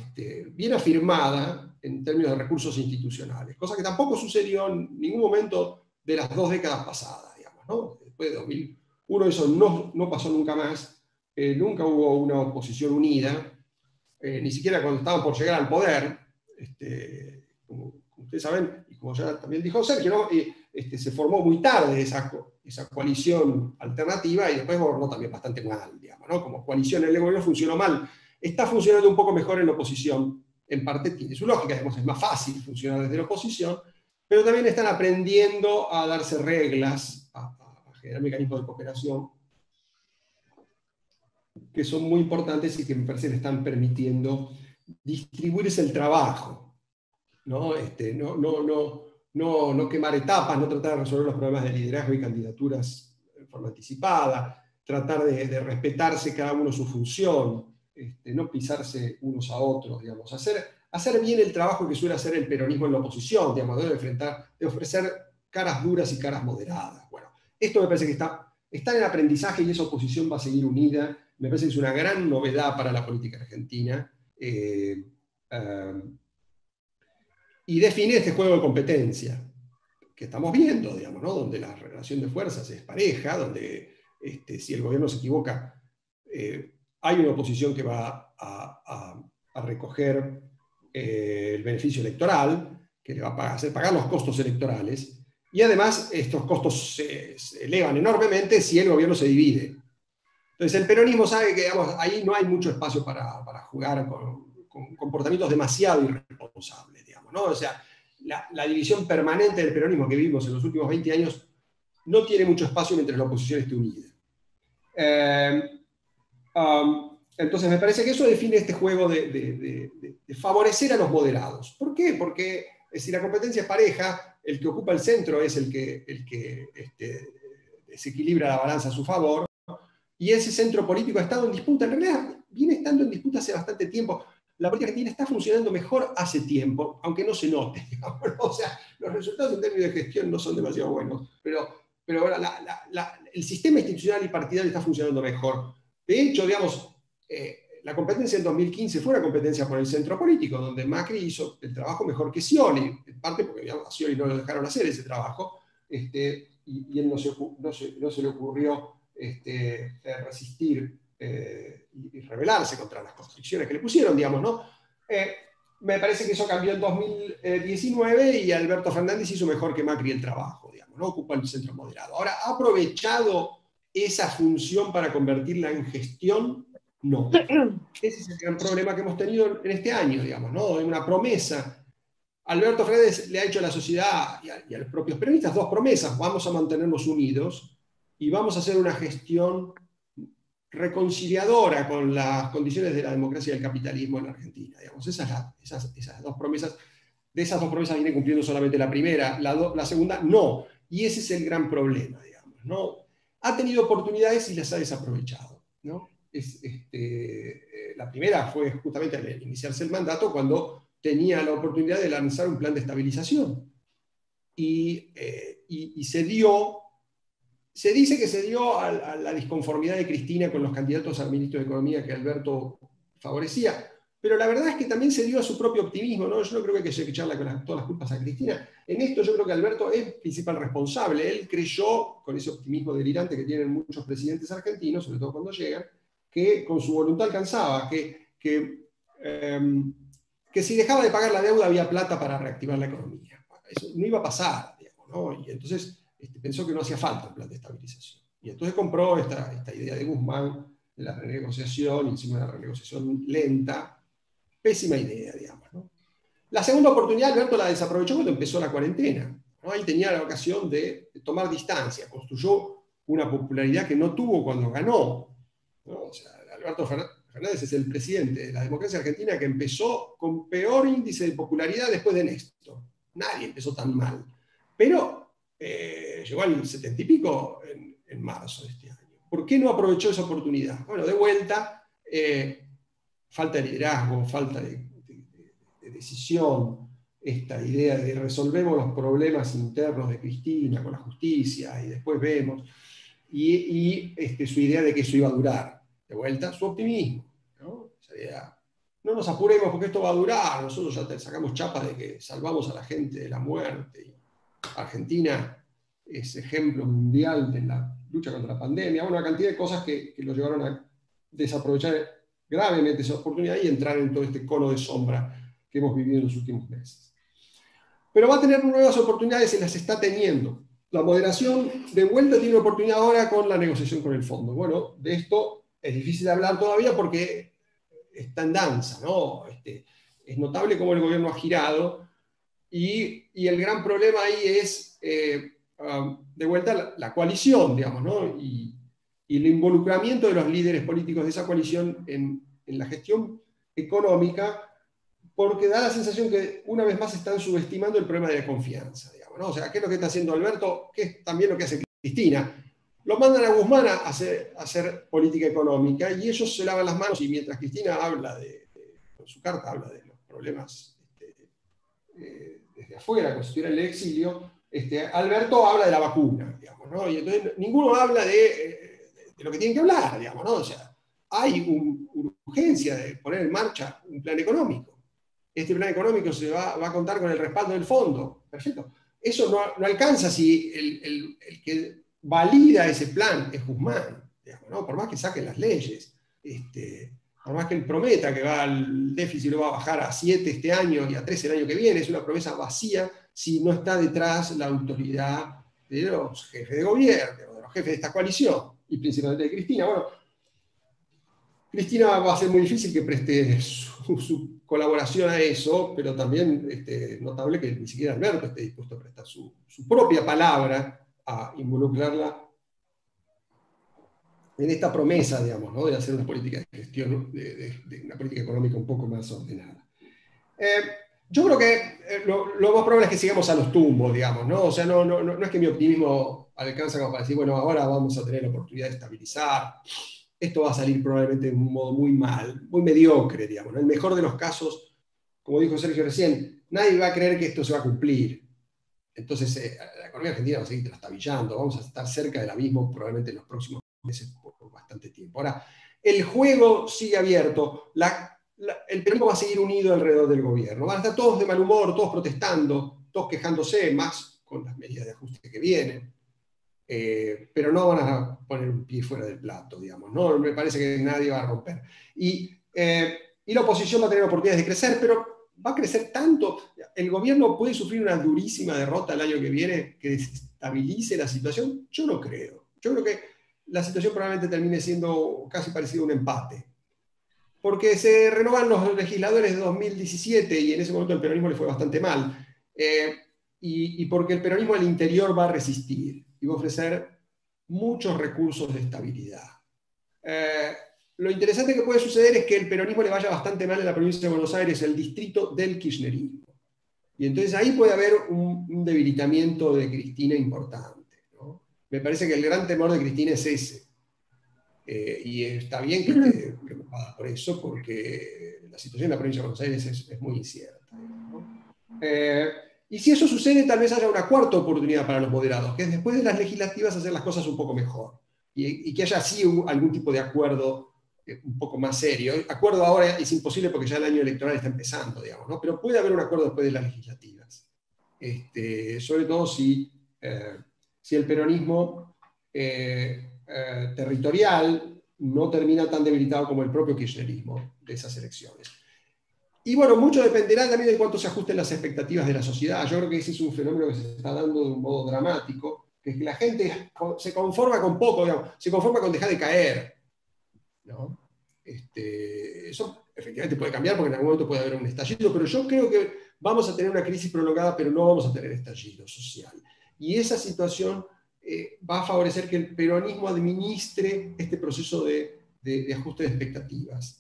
bien afirmada en términos de recursos institucionales, cosa que tampoco sucedió en ningún momento de las 2 décadas pasadas, digamos, ¿no? Después de 2001 eso no pasó nunca más, nunca hubo una oposición unida, ni siquiera cuando estaban por llegar al poder, como ustedes saben, y como ya también dijo Sergio, ¿no? Se formó muy tarde esa coalición alternativa y después gobernó también bastante mal, digamos, ¿no? Como coalición el gobierno funcionó mal. Está funcionando un poco mejor en la oposición, en parte tiene su lógica, digamos, es más fácil funcionar desde la oposición, pero también están aprendiendo a darse reglas, a generar mecanismos de cooperación que son muy importantes y que me parece que están permitiendo distribuirse el trabajo, ¿no? No quemar etapas, no tratar de resolver los problemas de liderazgo y candidaturas en forma anticipada, tratar de respetarse cada uno su función, no pisarse unos a otros, digamos, hacer bien el trabajo que suele hacer el peronismo en la oposición, digamos, de ofrecer caras duras y caras moderadas. Bueno, esto me parece que está en aprendizaje y esa oposición va a seguir unida. Me parece que es una gran novedad para la política argentina. Y define este juego de competencia que estamos viendo, digamos, ¿no? Donde la relación de fuerzas es pareja, donde si el gobierno se equivoca, hay una oposición que va a recoger el beneficio electoral, que le va a hacer pagar los costos electorales, y además estos costos se elevan enormemente si el gobierno se divide. Entonces el peronismo sabe que, digamos, ahí no hay mucho espacio para jugar con comportamientos demasiado irresponsables, digamos, ¿no? O sea, la división permanente del peronismo que vivimos en los últimos 20 años no tiene mucho espacio mientras la oposición esté unida. Entonces me parece que eso define este juego de favorecer a los moderados. ¿Por qué? Porque si la competencia es pareja, el que ocupa el centro es el que desequilibra la balanza a su favor, y ese centro político ha estado en disputa. En realidad viene estando en disputa hace bastante tiempo. La política argentina está funcionando mejor hace tiempo, aunque no se note, digamos, ¿no? O sea, los resultados en términos de gestión no son demasiado buenos, pero el sistema institucional y partidario está funcionando mejor. De hecho, digamos, la competencia en 2015 fue una competencia por el centro político, donde Macri hizo el trabajo mejor que Scioli, en parte porque, digamos, a Scioli no lo dejaron hacer ese trabajo, y él no se le ocurrió resistir y rebelarse contra las constricciones que le pusieron, digamos, ¿no? Me parece que eso cambió en 2019 y Alberto Fernández hizo mejor que Macri el trabajo, digamos, ¿no? Ocupa el centro moderado. Ahora, ¿ha aprovechado esa función para convertirla en gestión? No. Ese es el gran problema que hemos tenido en este año, digamos, ¿no? Una promesa. Alberto Fernández le ha hecho a la sociedad y a los propios peronistas 2 promesas: vamos a mantenernos unidos y vamos a hacer una gestión reconciliadora con las condiciones de la democracia y del capitalismo en la Argentina. Digamos, esas 2 promesas, de esas 2 promesas viene cumpliendo solamente la primera, la segunda no. Y ese es el gran problema, digamos, ¿no? Ha tenido oportunidades y las ha desaprovechado, ¿no? La primera fue justamente al iniciarse el mandato, cuando tenía la oportunidad de lanzar un plan de estabilización. Y se dice que se dio a la disconformidad de Cristina con los candidatos al ministro de Economía que Alberto favorecía, pero la verdad es que también se dio a su propio optimismo, ¿no? Yo no creo que hay que echarle todas las culpas a Cristina. En esto yo creo que Alberto es principal responsable. Él creyó, con ese optimismo delirante que tienen muchos presidentes argentinos, sobre todo cuando llegan, que con su voluntad alcanzaba, que si dejaba de pagar la deuda había plata para reactivar la economía. Eso no iba a pasar, digamos, ¿no? Y entonces pensó que no hacía falta un plan de estabilización. Y entonces compró esta idea de Guzmán, de la renegociación, y encima de la renegociación lenta. Pésima idea, digamos, ¿no? La segunda oportunidad Alberto la desaprovechó cuando empezó la cuarentena, ¿no? Ahí tenía la ocasión de tomar distancia, construyó una popularidad que no tuvo cuando ganó, ¿no? O sea, Alberto Fernández es el presidente de la democracia argentina que empezó con peor índice de popularidad después de Néstor. Nadie empezó tan mal. Pero llegó al 70 y pico en marzo de este año. ¿Por qué no aprovechó esa oportunidad? Bueno, de vuelta, falta de liderazgo, falta de decisión, esta idea de resolvemos los problemas internos de Cristina con la justicia y después vemos. su idea de que eso iba a durar. De vuelta, su optimismo, ¿no? Esa idea, no nos apuremos porque esto va a durar, nosotros ya te sacamos chapa de que salvamos a la gente de la muerte. Y Argentina es ejemplo mundial de la lucha contra la pandemia, una cantidad de cosas que lo llevaron a desaprovechar gravemente esa oportunidad y entrar en todo este cono de sombra que hemos vivido en los últimos meses. Pero va a tener nuevas oportunidades y las está teniendo. La moderación de vuelta tiene una oportunidad ahora con la negociación con el fondo. Bueno, de esto es difícil hablar todavía porque está en danza, ¿no? Es notable cómo el gobierno ha girado y el gran problema ahí es, de vuelta, la coalición, digamos, ¿no? Y el involucramiento de los líderes políticos de esa coalición en la gestión económica, porque da la sensación que una vez más están subestimando el problema de la confianza, digamos, ¿no? O sea, ¿qué es lo que está haciendo Alberto? ¿Qué es también lo que hace Cristina? Lo mandan a Guzmán a hacer política económica y ellos se lavan las manos, y mientras Cristina habla con su carta habla de los problemas desde afuera, como si estuviera en el exilio, Alberto habla de la vacuna, digamos, ¿no? Y entonces ninguno habla de lo que tienen que hablar, digamos, ¿no? O sea, hay una urgencia de poner en marcha un plan económico. Este plan económico va a contar con el respaldo del fondo. Perfecto. Eso no alcanza si el que valida ese plan es Guzmán, digamos, ¿no? Por más que saquen las leyes, por más que él prometa que el déficit lo va a bajar a 7 este año y a 13 el año que viene, es una promesa vacía si no está detrás la autoridad de los jefes de gobierno, de los jefes de esta coalición, y principalmente de Cristina. Bueno, Cristina va a ser muy difícil que preste su colaboración a eso, pero también notable que ni siquiera Alberto esté dispuesto a prestar su propia palabra a involucrarla en esta promesa, digamos, ¿no? De hacer una política de gestión, de una política económica un poco más ordenada. Yo creo que lo más probable es que sigamos a los tumbos, digamos, ¿no? O sea, no es que mi optimismo alcanza como para decir, bueno, ahora vamos a tener la oportunidad de estabilizar. Esto va a salir probablemente de un modo muy mal, muy mediocre, digamos, ¿no? En el mejor de los casos, como dijo Sergio recién, nadie va a creer que esto se va a cumplir. Entonces, la economía argentina va a seguir trastabillando, vamos a estar cerca del abismo probablemente en los próximos meses por bastante tiempo. Ahora, el juego sigue abierto, el peronismo va a seguir unido alrededor del gobierno, van a estar todos de mal humor, todos protestando, todos quejándose, más con las medidas de ajuste que vienen. Pero no van a poner un pie fuera del plato, digamos, ¿no? Me parece que nadie va a romper. Y la oposición va a tener oportunidades de crecer, pero va a crecer tanto. ¿El gobierno puede sufrir una durísima derrota el año que viene que desestabilice la situación? Yo no creo. Yo creo que la situación probablemente termine siendo casi parecido a un empate. Porque se renovan los legisladores de 2017 y en ese momento el peronismo le fue bastante mal. Y porque el peronismo al interior va a resistir y va a ofrecer muchos recursos de estabilidad. Lo interesante que puede suceder es que el peronismo le vaya bastante mal en la provincia de Buenos Aires, el distrito del kirchnerismo. Y entonces ahí puede haber un debilitamiento de Cristina importante, ¿no? Me parece que el gran temor de Cristina es ese. Y está bien que esté preocupada por eso, porque la situación en la provincia de Buenos Aires es muy incierta, ¿no? Y si eso sucede, tal vez haya una cuarta oportunidad para los moderados, que es después de las legislativas hacer las cosas un poco mejor. Y que haya así algún tipo de acuerdo un poco más serio. El acuerdo ahora es imposible porque ya el año electoral está empezando, digamos, ¿no? Pero puede haber un acuerdo después de las legislativas. Sobre todo si el peronismo territorial no termina tan debilitado como el propio kirchnerismo de esas elecciones. Y bueno, mucho dependerá también de cuánto se ajusten las expectativas de la sociedad. Yo creo que ese es un fenómeno que se está dando de un modo dramático, que es que la gente se conforma con poco, digamos, se conforma con dejar de caer, ¿no? Eso efectivamente puede cambiar porque en algún momento puede haber un estallido, pero yo creo que vamos a tener una crisis prolongada, pero no vamos a tener estallido social. Y esa situación va a favorecer que el peronismo administre este proceso de ajuste de expectativas.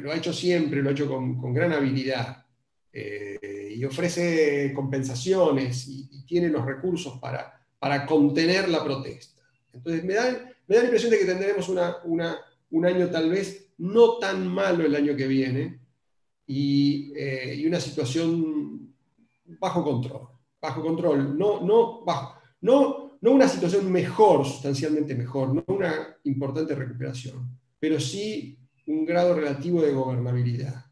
Lo ha hecho siempre, lo ha hecho con gran habilidad, y ofrece compensaciones y tiene los recursos para contener la protesta. Entonces me da la impresión de que tendremos un año tal vez no tan malo el año que viene y una situación bajo control. Bajo control, no no una situación mejor, sustancialmente mejor, no una importante recuperación, pero sí un grado relativo de gobernabilidad.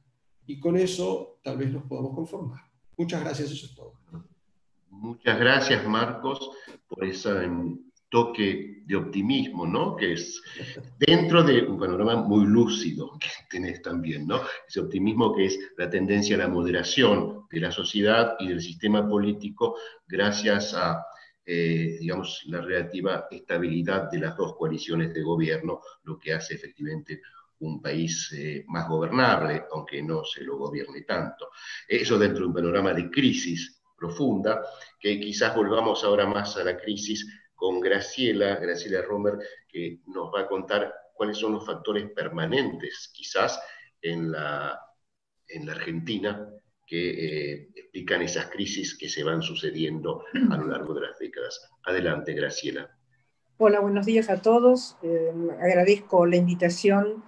Y con eso tal vez nos podamos conformar. Muchas gracias, eso es todo. Muchas gracias, Marcos, por ese toque de optimismo, ¿no? Que es dentro de un panorama muy lúcido que tenés también, ¿no? Ese optimismo que es la tendencia a la moderación de la sociedad y del sistema político gracias a, digamos, la relativa estabilidad de las dos coaliciones de gobierno, lo que hace efectivamente un país más gobernable, aunque no se lo gobierne tanto. Eso dentro de un panorama de crisis profunda, que quizás volvamos ahora más a la crisis con Graciela Romer, que nos va a contar cuáles son los factores permanentes, quizás, en la Argentina, que explican esas crisis que se van sucediendo a lo largo de las décadas. Adelante, Graciela. Hola, buenos días a todos. Agradezco la invitación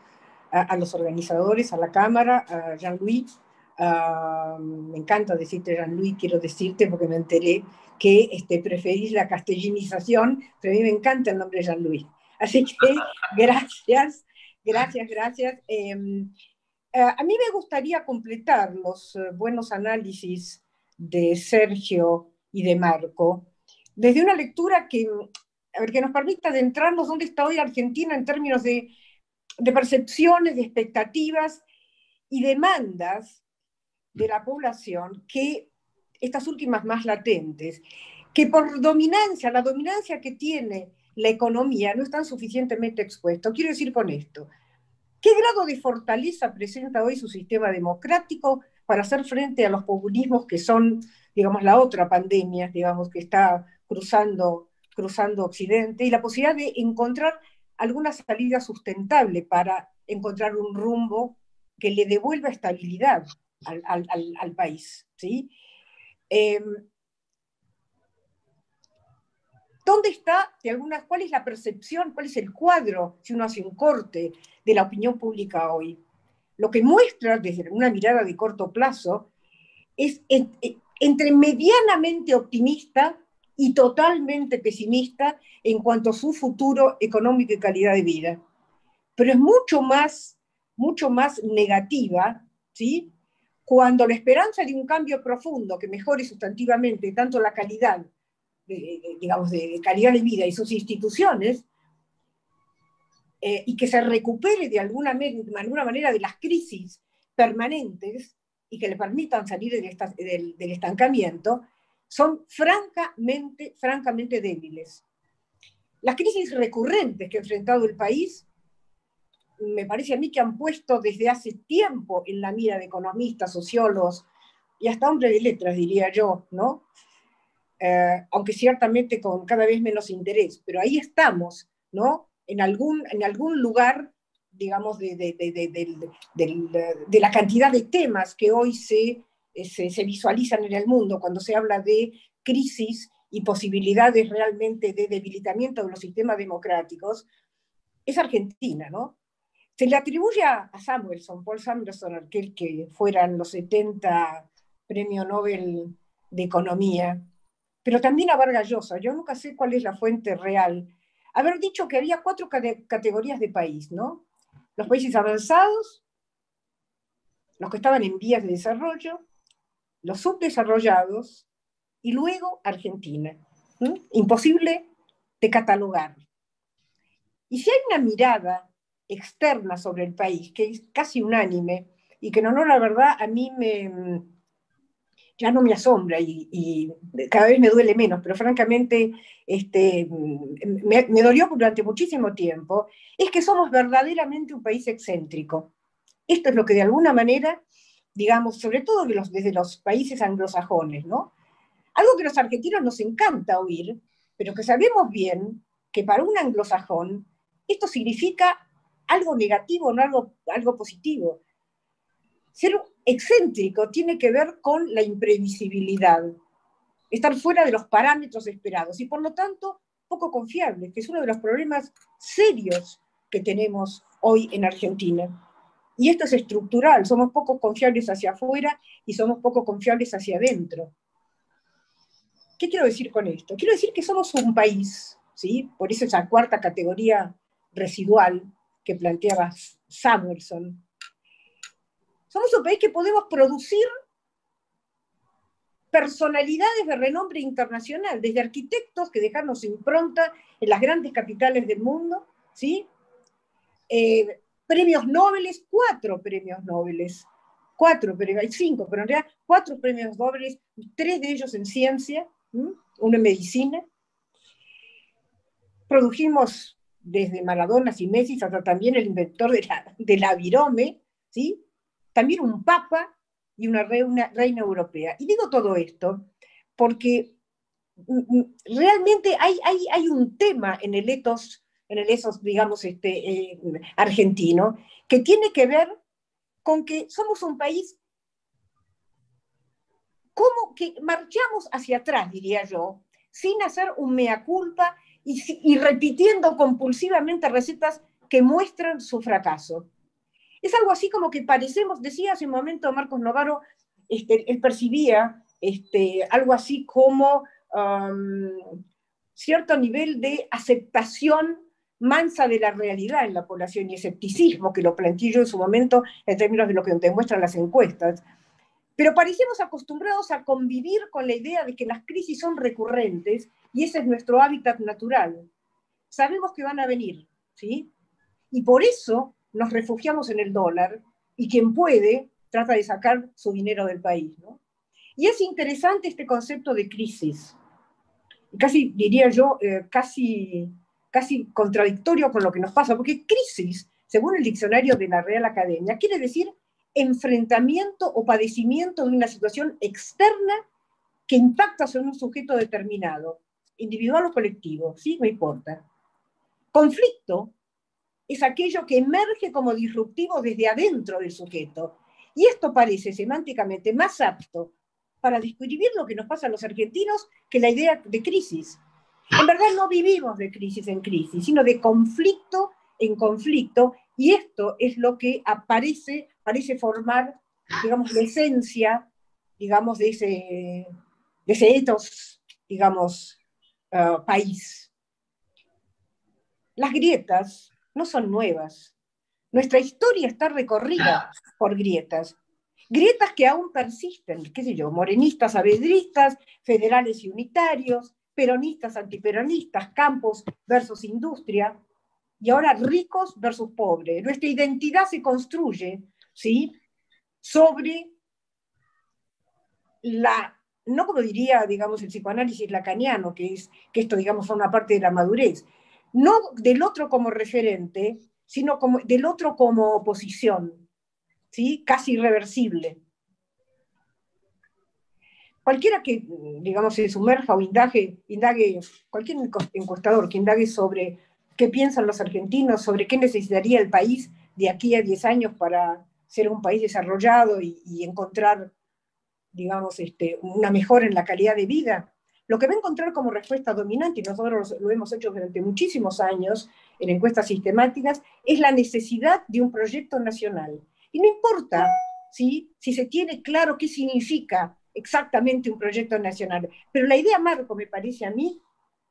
a los organizadores, a la Cámara, a Jean-Louis. Me encanta decirte Jean-Louis, quiero decirte porque me enteré que preferís la castellanización, pero a mí me encanta el nombre Jean-Louis. Así que gracias. A mí me gustaría completar los buenos análisis de Sergio y de Marco desde una lectura que nos permita adentrarnos dónde está hoy Argentina en términos de percepciones, de expectativas y demandas de la población, que estas últimas más latentes, que por dominancia, la dominancia que tiene la economía, no están suficientemente expuestos. Quiero decir con esto, ¿qué grado de fortaleza presenta hoy su sistema democrático para hacer frente a los populismos que son, digamos, la otra pandemia, digamos, que está cruzando Occidente, y la posibilidad de encontrar alguna salida sustentable para encontrar un rumbo que le devuelva estabilidad al país, ¿sí? ¿Dónde está, cuál es la percepción, cuál es el cuadro, si uno hace un corte, de la opinión pública hoy? Lo que muestra desde una mirada de corto plazo es entre medianamente optimista y totalmente pesimista en cuanto a su futuro económico y calidad de vida. Pero es mucho más negativa, ¿sí? Cuando la esperanza de un cambio profundo que mejore sustantivamente tanto la calidad, de calidad de vida y sus instituciones, y que se recupere de alguna manera de las crisis permanentes y que le permitan salir del estancamiento, son francamente débiles. Las crisis recurrentes que ha enfrentado el país, me parece a mí que han puesto desde hace tiempo en la mira de economistas, sociólogos y hasta hombres de letras, diría yo, ¿no? Aunque ciertamente con cada vez menos interés, pero ahí estamos, ¿no? En algún lugar, digamos, de la cantidad de temas que hoy se visualizan en el mundo cuando se habla de crisis y posibilidades realmente de debilitamiento de los sistemas democráticos, es Argentina, ¿no? Se le atribuye a Paul Samuelson, aquel que fueran los 70 premio Nobel de Economía, pero también a Vargas Llosa. Yo nunca sé cuál es la fuente real. Haber dicho que había 4 categorías de país, ¿no? Los países avanzados, los que estaban en vías de desarrollo, los subdesarrollados, y luego Argentina. Imposible de catalogar. Y si hay una mirada externa sobre el país, que es casi unánime, y que en honor a la verdad a mí ya no me asombra y cada vez me duele menos, pero francamente me dolió durante muchísimo tiempo, es que somos verdaderamente un país excéntrico. Esto es lo que de alguna manera, digamos, sobre todo desde los países anglosajones, ¿no? Algo que a los argentinos nos encanta oír, pero que sabemos bien que para un anglosajón esto significa algo negativo, no algo positivo. Ser excéntrico tiene que ver con la imprevisibilidad, estar fuera de los parámetros esperados y por lo tanto poco confiable, que es uno de los problemas serios que tenemos hoy en Argentina. Y esto es estructural, somos poco confiables hacia afuera y somos poco confiables hacia adentro. ¿Qué quiero decir con esto? Quiero decir que somos un país, ¿sí? Por eso esa cuarta categoría residual que planteaba Samuelson. Somos un país que podemos producir personalidades de renombre internacional, desde arquitectos que dejaron su impronta en las grandes capitales del mundo, ¿sí? Premios Nobel, 4 premios Nobel, 4, pero hay 5, pero en realidad 4 premios Nobel, 3 de ellos en ciencia, uno en medicina. Produjimos desde Maradona y Messi hasta también el inventor de la virome, ¿sí? También un papa y una reina europea. Y digo todo esto porque realmente hay un tema en el ethos, digamos, argentino, que tiene que ver con que somos un país como que marchamos hacia atrás, diría yo, sin hacer un mea culpa y repitiendo compulsivamente recetas que muestran su fracaso. Es algo así como que parecemos, decía hace un momento Marcos Novaro, él percibía algo así como cierto nivel de aceptación mansa de la realidad en la población y escepticismo, que lo planteé yo en su momento en términos de lo que demuestran las encuestas. Pero parecemos acostumbrados a convivir con la idea de que las crisis son recurrentes y ese es nuestro hábitat natural. Sabemos que van a venir, ¿sí? Y por eso nos refugiamos en el dólar y quien puede trata de sacar su dinero del país, ¿no? Y es interesante este concepto de crisis. Casi, diría yo, casi contradictorio con lo que nos pasa, porque crisis, según el diccionario de la Real Academia, quiere decir enfrentamiento o padecimiento de una situación externa que impacta sobre un sujeto determinado, individual o colectivo, ¿sí? No importa. Conflicto es aquello que emerge como disruptivo desde adentro del sujeto. Y esto parece semánticamente más apto para describir lo que nos pasa a los argentinos que la idea de crisis. En verdad no vivimos de crisis en crisis, sino de conflicto en conflicto, y esto es lo que parece formar, digamos, la esencia, digamos, de ese ethos, digamos, país. Las grietas no son nuevas. Nuestra historia está recorrida por grietas. Grietas que aún persisten, qué sé yo, morenistas, saavedristas, federales y unitarios, peronistas, antiperonistas, campos versus industria, y ahora ricos versus pobres. Nuestra identidad se construye, ¿sí?, sobre no como diría, digamos, el psicoanálisis lacaniano, que esto, digamos, forma parte de la madurez, no del otro como referente, sino del otro como oposición, ¿sí?, casi irreversible. Cualquiera que, digamos, se sumerja o indague, cualquier encuestador que indague sobre qué piensan los argentinos, sobre qué necesitaría el país de aquí a 10 años para ser un país desarrollado y encontrar, digamos, una mejora en la calidad de vida, lo que va a encontrar como respuesta dominante, y nosotros lo hemos hecho durante muchísimos años en encuestas sistemáticas, es la necesidad de un proyecto nacional. Y no importa, ¿sí?, si se tiene claro qué significa exactamente un proyecto nacional, pero la idea marco, me parece a mí,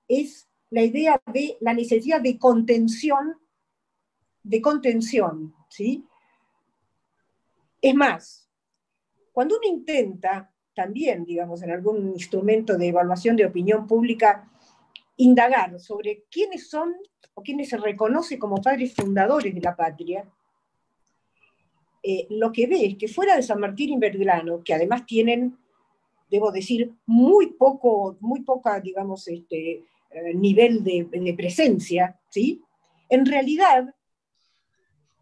es la idea de la necesidad de contención, ¿sí? Es más, cuando uno intenta también, digamos, en algún instrumento de evaluación de opinión pública, indagar sobre quiénes son o quiénes se reconoce como padres fundadores de la patria, lo que ve es que fuera de San Martín y Belgrano, que además tienen, debo decir, muy poca, digamos, nivel de presencia, ¿sí?, en realidad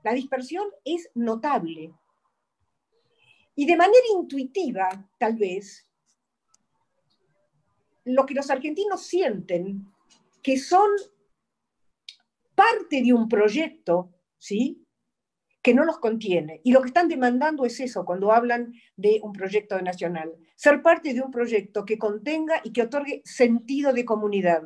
la dispersión es notable. Y de manera intuitiva, tal vez, lo que los argentinos sienten que son parte de un proyecto, ¿sí?, que no los contiene. Y lo que están demandando es eso cuando hablan de un proyecto nacional. Ser parte de un proyecto que contenga y que otorgue sentido de comunidad.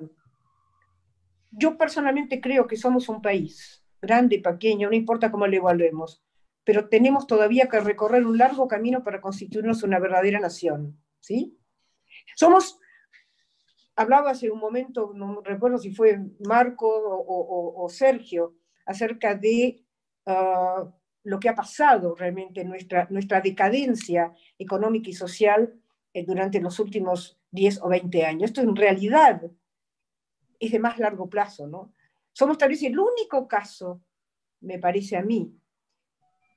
Yo personalmente creo que somos un país, grande, pequeño, no importa cómo lo evaluemos, pero tenemos todavía que recorrer un largo camino para constituirnos una verdadera nación, ¿sí? Somos hablaba hace un momento, no recuerdo si fue Marco o Sergio, acerca de lo que ha pasado realmente en nuestra decadencia económica y social durante los últimos 10 o 20 años. Esto en realidad es de más largo plazo, ¿no? Somos tal vez el único caso, me parece a mí,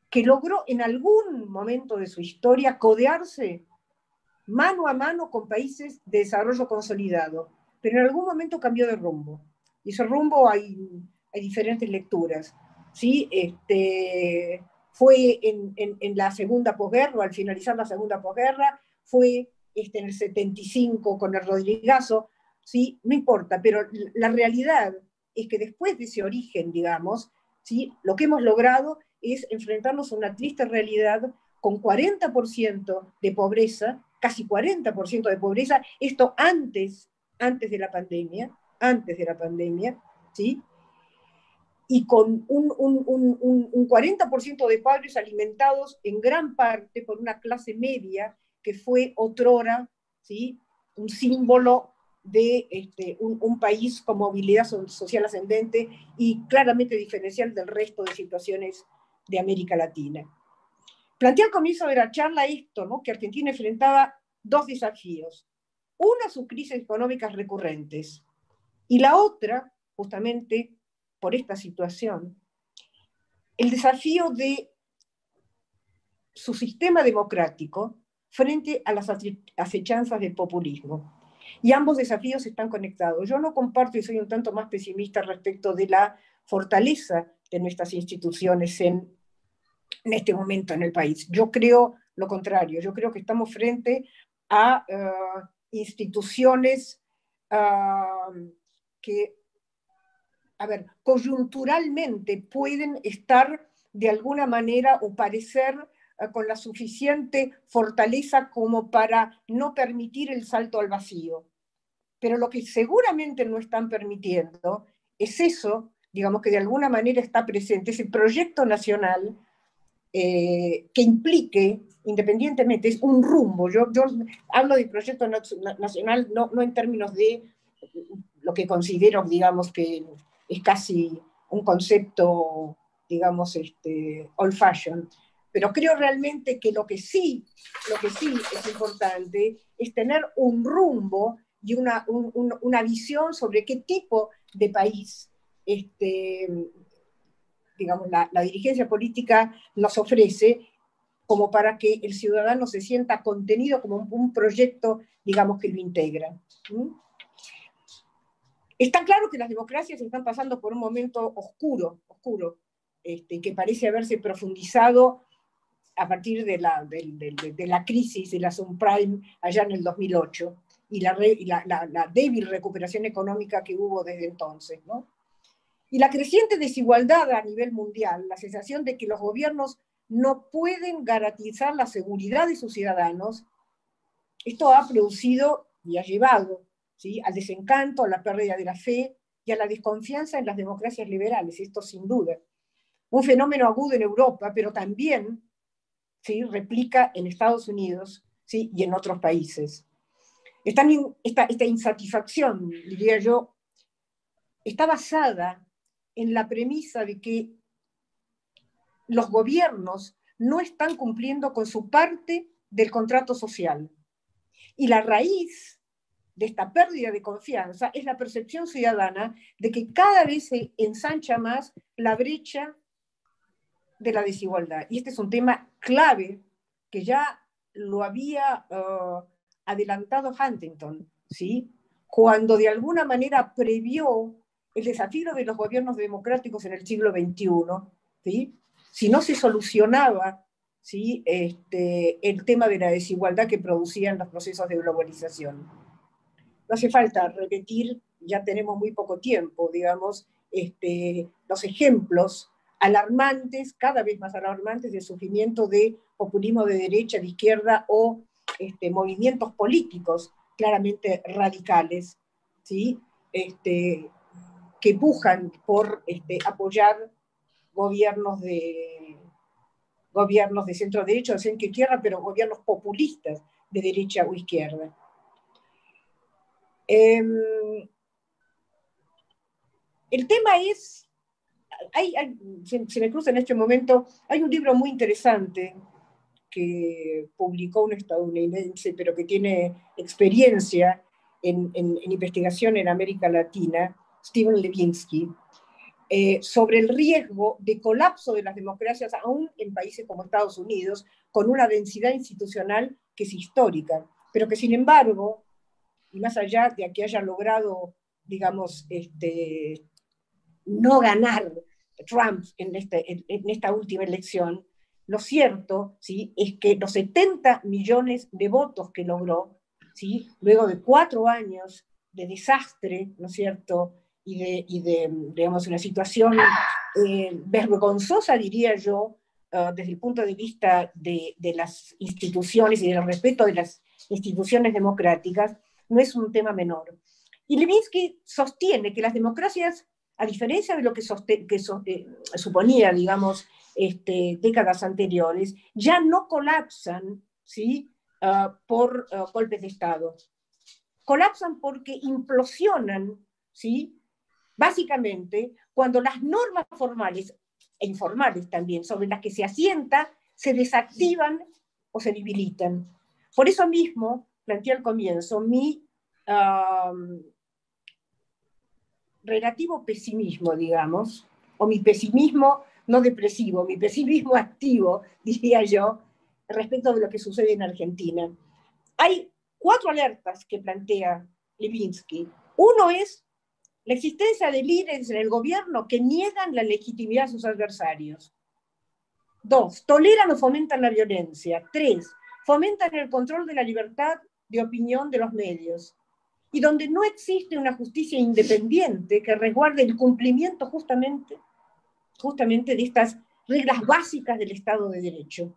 que logró en algún momento de su historia codearse mano a mano con países de desarrollo consolidado, pero en algún momento cambió de rumbo. Y ese rumbo hay diferentes lecturas. ¿Sí? Fue en la segunda posguerra, o al finalizar la segunda posguerra, fue en el 75 con el Rodrigazo, ¿sí? No importa, pero la realidad es que después de ese origen, digamos, ¿sí? Lo que hemos logrado es enfrentarnos a una triste realidad con 40% de pobreza, casi 40% de pobreza, esto antes de la pandemia, ¿sí? Y con un 40% de padres alimentados en gran parte por una clase media que fue otrora, ¿sí? Un símbolo de un país con movilidad social ascendente y claramente diferencial del resto de situaciones de América Latina. Planteé al comienzo de la charla esto, ¿no? Que Argentina enfrentaba dos desafíos. Una, sus crisis económicas recurrentes, y la otra, justamente por esta situación, el desafío de su sistema democrático frente a las acechanzas del populismo. Y ambos desafíos están conectados. Yo no comparto y soy un tanto más pesimista respecto de la fortaleza de nuestras instituciones en este momento en el país. Yo creo lo contrario. Yo creo que estamos frente a instituciones que, a ver, coyunturalmente pueden estar de alguna manera o parecer con la suficiente fortaleza como para no permitir el salto al vacío. Pero lo que seguramente no están permitiendo es eso, digamos, que de alguna manera está presente, ese proyecto nacional que implique, independientemente, es un rumbo. Yo hablo de proyecto nacional no en términos de lo que considero, digamos, que es casi un concepto, digamos, old fashion, pero creo realmente que lo que sí es importante es tener un rumbo y una visión sobre qué tipo de país digamos, la dirigencia política nos ofrece como para que el ciudadano se sienta contenido como un proyecto, digamos, que lo integra. Está claro que las democracias están pasando por un momento oscuro, que parece haberse profundizado a partir de la crisis de la subprime allá en el 2008 y la débil recuperación económica que hubo desde entonces, ¿no? Y la creciente desigualdad a nivel mundial, la sensación de que los gobiernos no pueden garantizar la seguridad de sus ciudadanos, esto ha producido y ha llevado, ¿sí?, al desencanto, a la pérdida de la fe y a la desconfianza en las democracias liberales, esto sin duda. Un fenómeno agudo en Europa, pero también, ¿sí?, replica en Estados Unidos, ¿sí?, y en otros países. Esta insatisfacción, diría yo, está basada en la premisa de que los gobiernos no están cumpliendo con su parte del contrato social. Y la raíz de esta pérdida de confianza es la percepción ciudadana de que cada vez se ensancha más la brecha de la desigualdad. Y este es un tema clave que ya lo había adelantado Huntington, ¿sí?, cuando de alguna manera previó el desafío de los gobiernos democráticos en el siglo XXI, ¿sí?, si no se solucionaba, ¿sí?, el tema de la desigualdad que producían los procesos de globalización. No hace falta repetir, ya tenemos muy poco tiempo, digamos, los ejemplos alarmantes, cada vez más alarmantes, de sufrimiento de populismo de derecha, de izquierda o movimientos políticos claramente radicales, ¿sí?, que pujan por apoyar gobiernos de centro derecha o centro izquierda, pero gobiernos populistas de derecha o izquierda. El tema es, se me cruza en este momento, hay un libro muy interesante que publicó un estadounidense, pero que tiene experiencia en investigación en América Latina, Steven Levinsky, sobre el riesgo de colapso de las democracias, aún en países como Estados Unidos, con una densidad institucional que es histórica, pero que sin embargo, y más allá de que haya logrado, digamos, no ganar Trump en esta última elección, lo cierto, ¿sí?, es que los 70 millones de votos que logró, ¿sí?, luego de 4 años de desastre, ¿no es cierto?, y de digamos, una situación vergonzosa, diría yo, desde el punto de vista de las instituciones y del respeto de las instituciones democráticas, no es un tema menor. Y Levinsky sostiene que las democracias, a diferencia de lo que suponía, digamos, décadas anteriores, ya no colapsan, ¿sí?, por golpes de Estado. Colapsan porque implosionan, ¿sí?, básicamente cuando las normas formales e informales también, sobre las que se asienta, se desactivan o se debilitan. Por eso mismo, planteé al comienzo, mi relativo pesimismo, digamos, o mi pesimismo no depresivo, mi pesimismo activo, diría yo, respecto de lo que sucede en Argentina. Hay 4 alertas que plantea Levinsky. Uno es la existencia de líderes en el gobierno que niegan la legitimidad de sus adversarios. 2, toleran o fomentan la violencia. 3, fomentan el control de la libertad de opinión de los medios. Y donde no existe una justicia independiente que resguarde el cumplimiento justamente de estas reglas básicas del Estado de Derecho.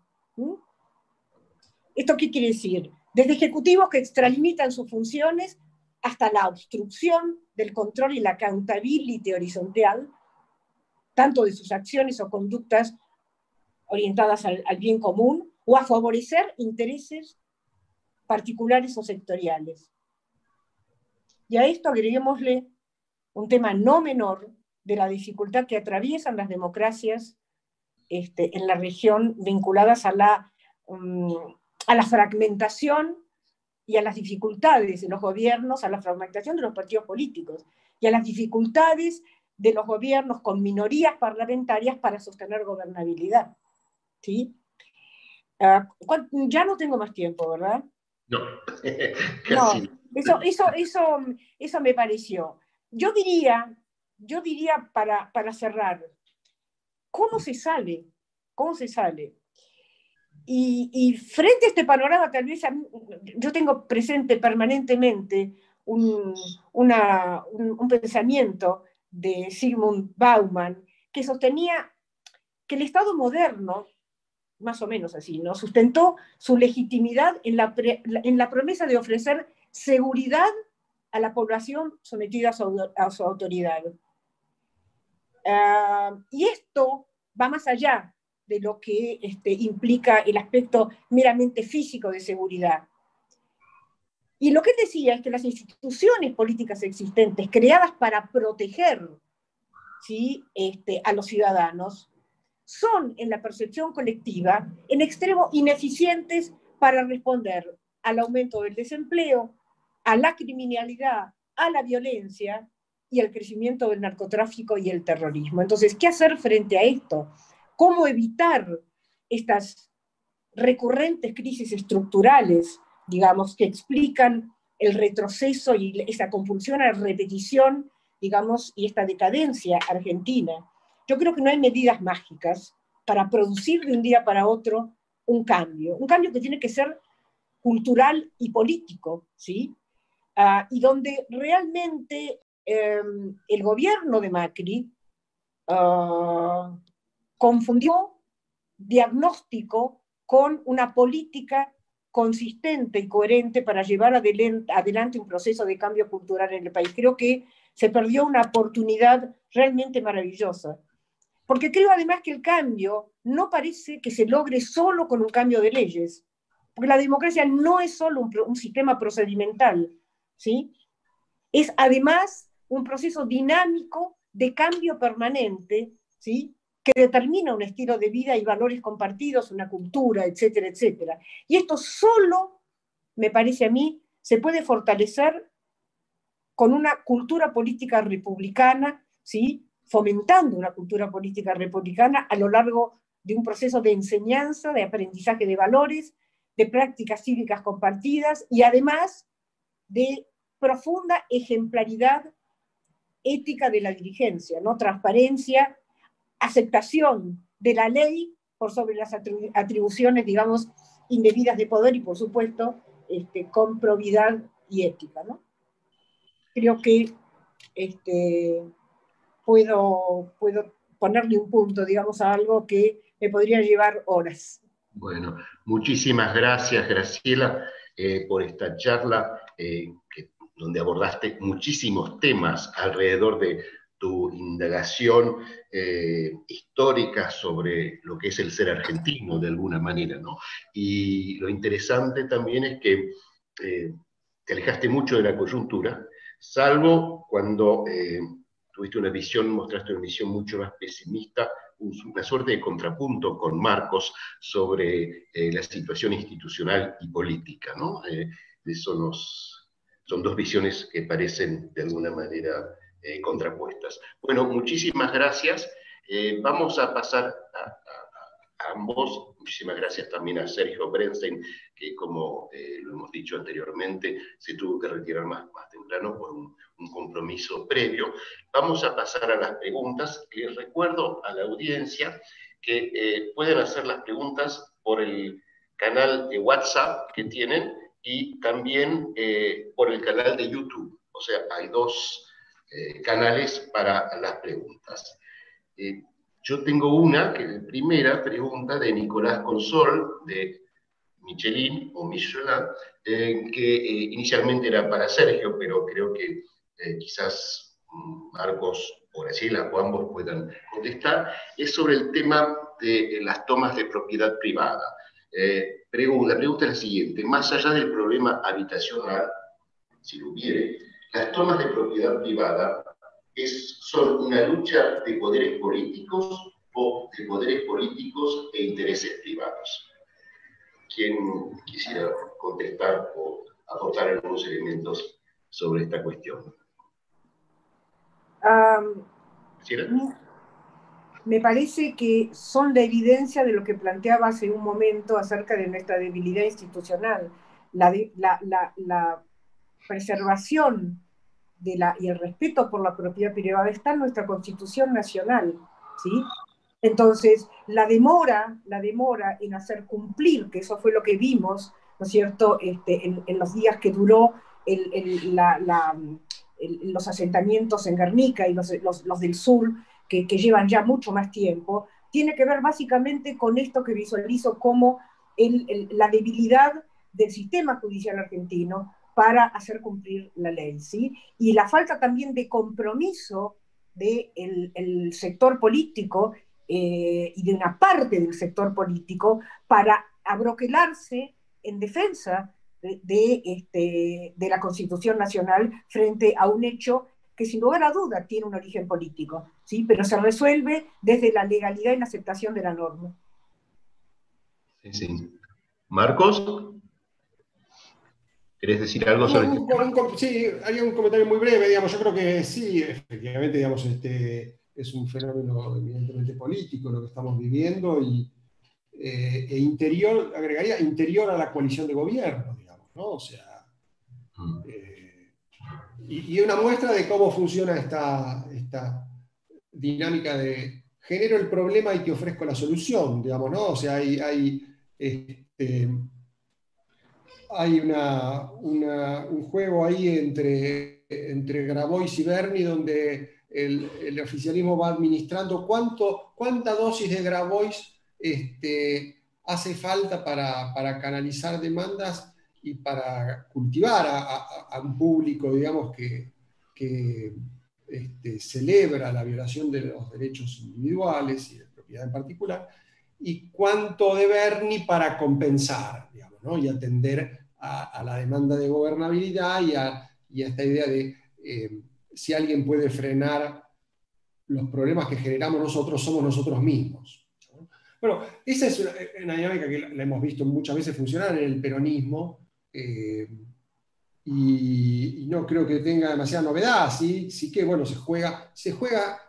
¿Esto qué quiere decir? Desde ejecutivos que extralimitan sus funciones hasta la obstrucción del control y la accountability horizontal, tanto de sus acciones o conductas orientadas al bien común, o a favorecer intereses particulares o sectoriales. Y a esto agreguémosle un tema no menor de la dificultad que atraviesan las democracias en la región, vinculadas a la fragmentación y a las dificultades de los gobiernos, a la fragmentación de los partidos políticos, y a las dificultades de los gobiernos con minorías parlamentarias para sostener gobernabilidad. ¿Sí? Ya no tengo más tiempo, ¿verdad? No, casi. No, eso me pareció. Yo diría para cerrar, ¿cómo se sale? ¿Cómo se sale? Y frente a este panorama, tal vez yo tengo presente permanentemente un pensamiento de Zygmunt Bauman que sostenía que el Estado moderno, más o menos así, ¿no?, sustentó su legitimidad en la promesa de ofrecer seguridad a la población sometida a su autoridad. Y esto va más allá de lo que implica el aspecto meramente físico de seguridad. Y lo que él decía es que las instituciones políticas existentes, creadas para proteger, ¿sí?, a los ciudadanos, son, en la percepción colectiva, en extremo ineficientes para responder al aumento del desempleo, a la criminalidad, a la violencia y al crecimiento del narcotráfico y el terrorismo. Entonces, ¿qué hacer frente a esto? ¿Cómo evitar estas recurrentes crisis estructurales, digamos, que explican el retroceso y esa compulsión a la repetición, digamos, y esta decadencia argentina? Yo creo que no hay medidas mágicas para producir de un día para otro un cambio que tiene que ser cultural y político, ¿sí? Y donde realmente el gobierno de Macri confundió diagnóstico con una política consistente y coherente para llevar adelante un proceso de cambio cultural en el país. Creo que se perdió una oportunidad realmente maravillosa. Porque creo además que el cambio no parece que se logre solo con un cambio de leyes. Porque la democracia no es solo un sistema procedimental, ¿sí? es además un proceso dinámico de cambio permanente, ¿sí?, que determina un estilo de vida y valores compartidos, una cultura, etcétera, etcétera. Y esto solo, me parece a mí, se puede fortalecer con una cultura política republicana, ¿sí?, fomentando una cultura política republicana a lo largo de un proceso de enseñanza, de aprendizaje de valores, de prácticas cívicas compartidas y además de profunda ejemplaridad ética de la dirigencia, ¿no? Transparencia, aceptación de la ley por sobre las atribuciones, digamos, indebidas de poder y, por supuesto, con probidad y ética, ¿no? Creo que puedo ponerle un punto, digamos, a algo que me podría llevar horas. Bueno, muchísimas gracias, Graciela, por esta charla donde abordaste muchísimos temas alrededor de tu indagación histórica sobre lo que es el ser argentino, de alguna manera, ¿no? Y lo interesante también es que te alejaste mucho de la coyuntura, salvo cuando mostraste una visión mucho más pesimista, una suerte de contrapunto con Marcos sobre la situación institucional y política, ¿no? Son dos visiones que parecen de alguna manera contrapuestas. Bueno, muchísimas gracias. Vamos a pasar a ambos. Muchísimas gracias también a Sergio Bernstein, que como lo hemos dicho anteriormente, se tuvo que retirar más temprano por un compromiso previo. Vamos a pasar a las preguntas. Les recuerdo a la audiencia que pueden hacer las preguntas por el canal de WhatsApp que tienen y también por el canal de YouTube. O sea, hay dos canales para las preguntas. Yo tengo una, que es la primera pregunta de Nicolás Consol, de Michelin, o Michelin, que inicialmente era para Sergio, pero creo que quizás Marcos o Graciela o ambos puedan contestar. Es sobre el tema de las tomas de propiedad privada. La pregunta es la siguiente: más allá del problema habitacional, si lo hubiere, las tomas de propiedad privada son una lucha de poderes políticos o de poderes políticos e intereses privados. ¿Quién quisiera contestar o aportar algunos elementos sobre esta cuestión? Me parece que son la evidencia de lo que planteaba hace un momento acerca de nuestra debilidad institucional, la preservación y el respeto por la propiedad privada está en nuestra Constitución Nacional, ¿sí? Entonces, la demora en hacer cumplir, que eso fue lo que vimos, ¿no es cierto?, en los días que duró los asentamientos en Guernica y los del sur, que llevan ya mucho más tiempo, tiene que ver básicamente con esto que visualizo como la debilidad del sistema judicial argentino para hacer cumplir la ley, ¿sí? Y la falta también de compromiso del sector político y de una parte del sector político para abroquelarse en defensa de la Constitución Nacional frente a un hecho que sin lugar a duda tiene un origen político, ¿sí? Pero se resuelve desde la legalidad y la aceptación de la norma. Sí, sí. ¿Marcos? ¿Querés decir algo sobre esto? Sí, haría un comentario muy breve, digamos. Yo creo que sí, efectivamente, digamos, es un fenómeno evidentemente político lo que estamos viviendo e interior, agregaría interior a la coalición de gobierno, digamos, ¿no? O sea, y una muestra de cómo funciona esta dinámica de genero el problema y te ofrezco la solución, digamos, ¿no? O sea, hay un juego ahí entre Grabois y Berni, donde el oficialismo va administrando cuánta dosis de Grabois hace falta para canalizar demandas y para cultivar a un público, digamos, que celebra la violación de los derechos individuales y de propiedad en particular, y cuánto de Berni para compensar, digamos, ¿no? Y atender a la demanda de gobernabilidad y a esta idea de si alguien puede frenar los problemas que generamos nosotros, somos nosotros mismos. Bueno, esa es una dinámica que la hemos visto muchas veces funcionar en el peronismo, y no creo que tenga demasiada novedad, sí que bueno, se juega